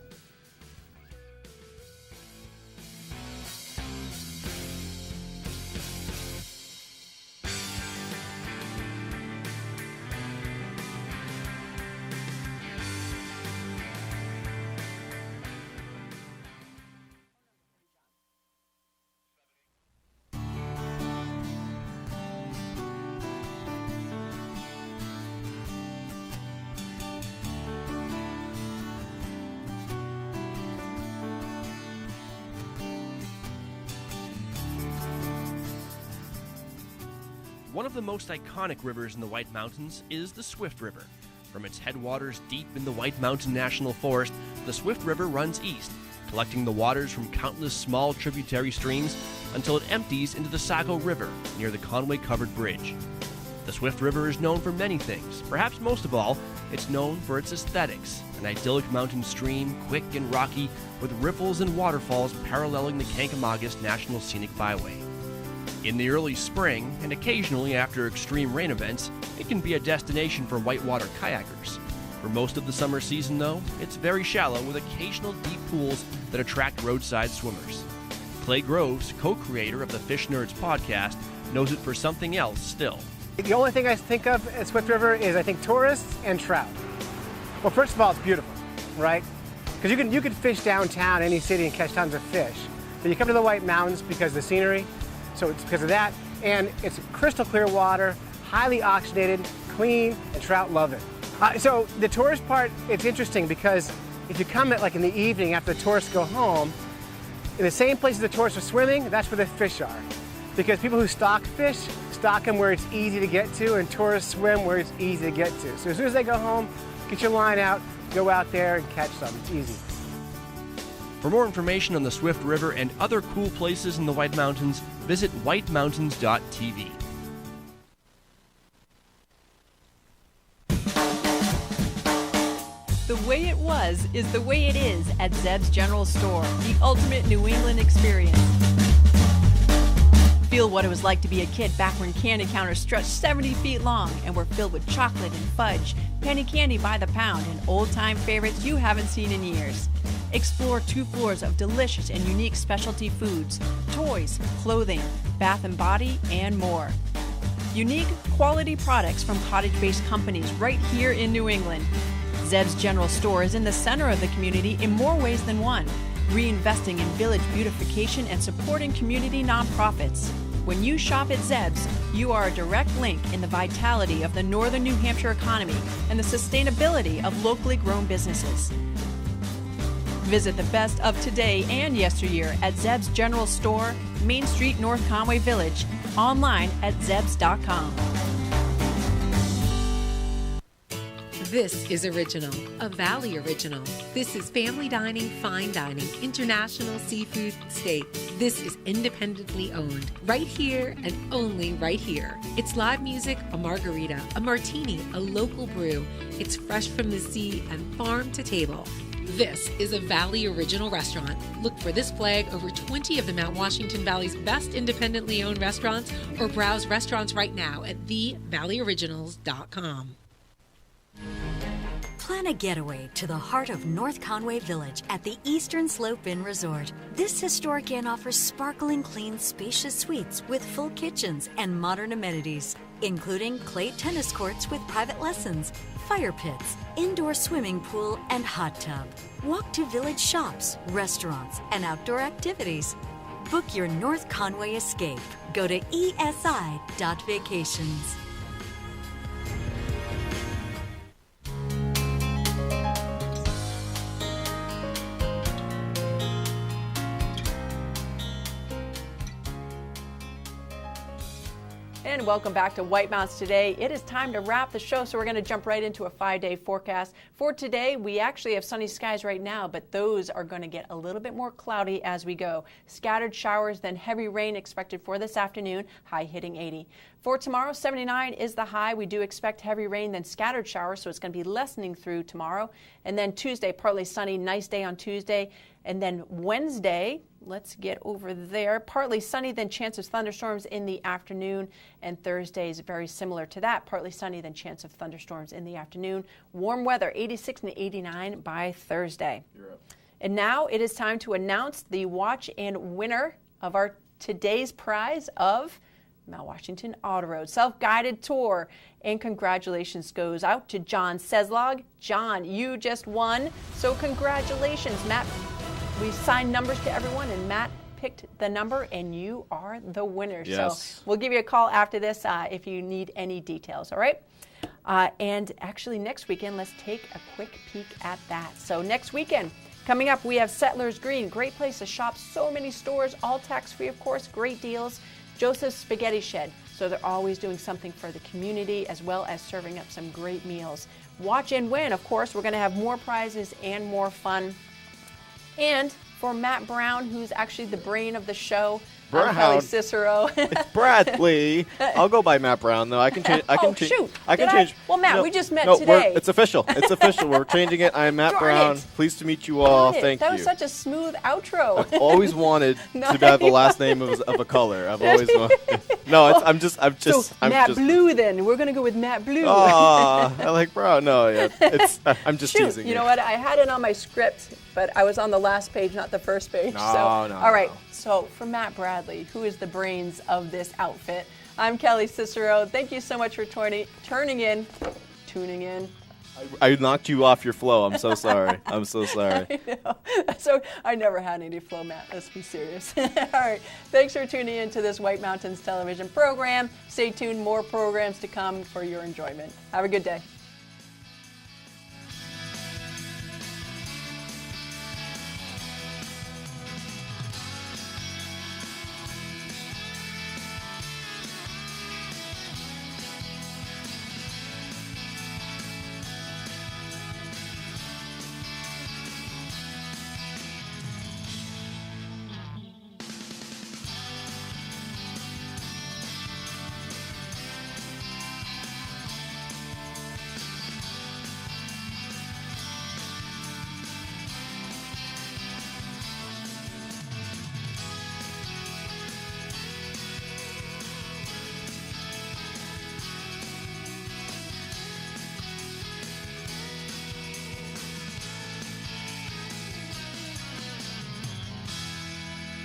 One of the most iconic rivers in the White Mountains is the Swift River. From its headwaters deep in the White Mountain National Forest, the Swift River runs east, collecting the waters from countless small tributary streams until it empties into the Saco River near the Conway Covered Bridge. The Swift River is known for many things. Perhaps most of all, it's known for its aesthetics, an idyllic mountain stream, quick and rocky, with riffles and waterfalls paralleling the Kancamagus National Scenic Byway. In the early spring, and occasionally after extreme rain events, it can be a destination for whitewater kayakers. For most of the summer season, though, it's very shallow with occasional deep pools that attract roadside swimmers. Clay Groves, co-creator of the Fish Nerds podcast, knows it for something else still. The only thing I think of at Swift River is I think tourists and trout. Well, first of all, it's beautiful, right? Because you can fish downtown, any city, and catch tons of fish. But you come to the White Mountains because of the scenery, so it's because of that, and it's crystal clear water, highly oxygenated, clean, and trout love it. So the tourist part, it's interesting because if you come at in the evening after the tourists go home, in the same places the tourists are swimming, that's where the fish are. Because people who stock fish, stock them where it's easy to get to, and tourists swim where it's easy to get to. So as soon as they go home, get your line out, go out there and catch some. It's easy. For more information on the Swift River and other cool places in the White Mountains, visit whitemountains.tv. The way it was is the way it is at Zeb's General Store, the ultimate New England experience. Feel what it was like to be a kid back when candy counters stretched 70 feet long and were filled with chocolate and fudge, penny candy by the pound, and old-time favorites you haven't seen in years. Explore 2 floors of delicious and unique specialty foods, toys, clothing, bath and body, and more. Unique, quality products from cottage-based companies right here in New England. Zeb's General Store is in the center of the community in more ways than one, reinvesting in village beautification and supporting community nonprofits. When you shop at Zeb's, you are a direct link in the vitality of the northern New Hampshire economy and the sustainability of locally grown businesses. Visit the best of today and yesteryear at Zeb's General Store, Main Street, North Conway Village, online at zebs.com. This is Original, a Valley original. This is family dining, fine dining, international seafood steak. This is independently owned, right here and only right here. It's live music, a margarita, a martini, a local brew. It's fresh from the sea and farm to table. This is a Valley Original restaurant. Look for this flag over 20 of the Mount Washington Valley's best independently owned restaurants, or browse restaurants right now at thevalleyoriginals.com. Plan a getaway to the heart of North Conway Village at the Eastern Slope Inn Resort. This historic inn offers sparkling clean, spacious suites with full kitchens and modern amenities, including clay tennis courts with private lessons, fire pits, indoor swimming pool, and hot tub. Walk to village shops, restaurants, and outdoor activities. Book your North Conway escape. Go to esi.vacations. And welcome back to White Mountains Today. It is time to wrap the show, so we're going to jump right into a 5-day forecast. For today, we actually have sunny skies right now, but those are going to get a little bit more cloudy as we go. Scattered showers, then heavy rain expected for this afternoon, high hitting 80. For tomorrow, 79 is the high. We do expect heavy rain, then scattered showers, so it's going to be lessening through tomorrow. And then Tuesday, partly sunny, nice day on Tuesday. And then Wednesday, let's get over there. Partly sunny, then chance of thunderstorms in the afternoon. And Thursday is very similar to that. Partly sunny, then chance of thunderstorms in the afternoon. Warm weather, 86 and 89 by Thursday. And now it is time to announce the watch and winner of our today's prize of Mount Washington Auto Road self-guided tour. And congratulations goes out to John Seslog. John, you just won. So congratulations, Matt. We signed numbers to everyone, and Matt picked the number, and you are the winner. Yes. So we'll give you a call after this if you need any details, all right? And actually next weekend, let's take a quick peek at that. So next weekend, coming up, we have Settlers Green. Great place to shop. So many stores, all tax-free, of course. Great deals. Joseph's Spaghetti Shed. So they're always doing something for the community as well as serving up some great meals. Watch and win, of course. We're going to have more prizes and more fun. And for Matt Brown, who's actually the brain of the show, I'm Kelly Cicero. It's Bradley. I'll go by Matt Brown, though. I can change. Shoot. I can change. Well, Matt, we just met today. It's official. It's official. We're changing it. I'm Matt Brown. Pleased to meet you all. Thank you. That was such a smooth outro. I've always wanted to have the last name of a color. I've always wanted. No, I'm just. Matt Blue. Then we're gonna go with Matt Blue. Oh, I like Brown. No, yeah, I'm just teasing. You know what? I had it on my script, but I was on the last page, not the first page. No. All right. So for Matt Bradley, who is the brains of this outfit, I'm Kelly Cicero. Thank you so much for tuning in. I knocked you off your flow. I'm so sorry. I'm so sorry. I know. So I never had any flow, Matt. Let's be serious. All right. Thanks for tuning in to this White Mountains television program. Stay tuned. More programs to come for your enjoyment. Have a good day.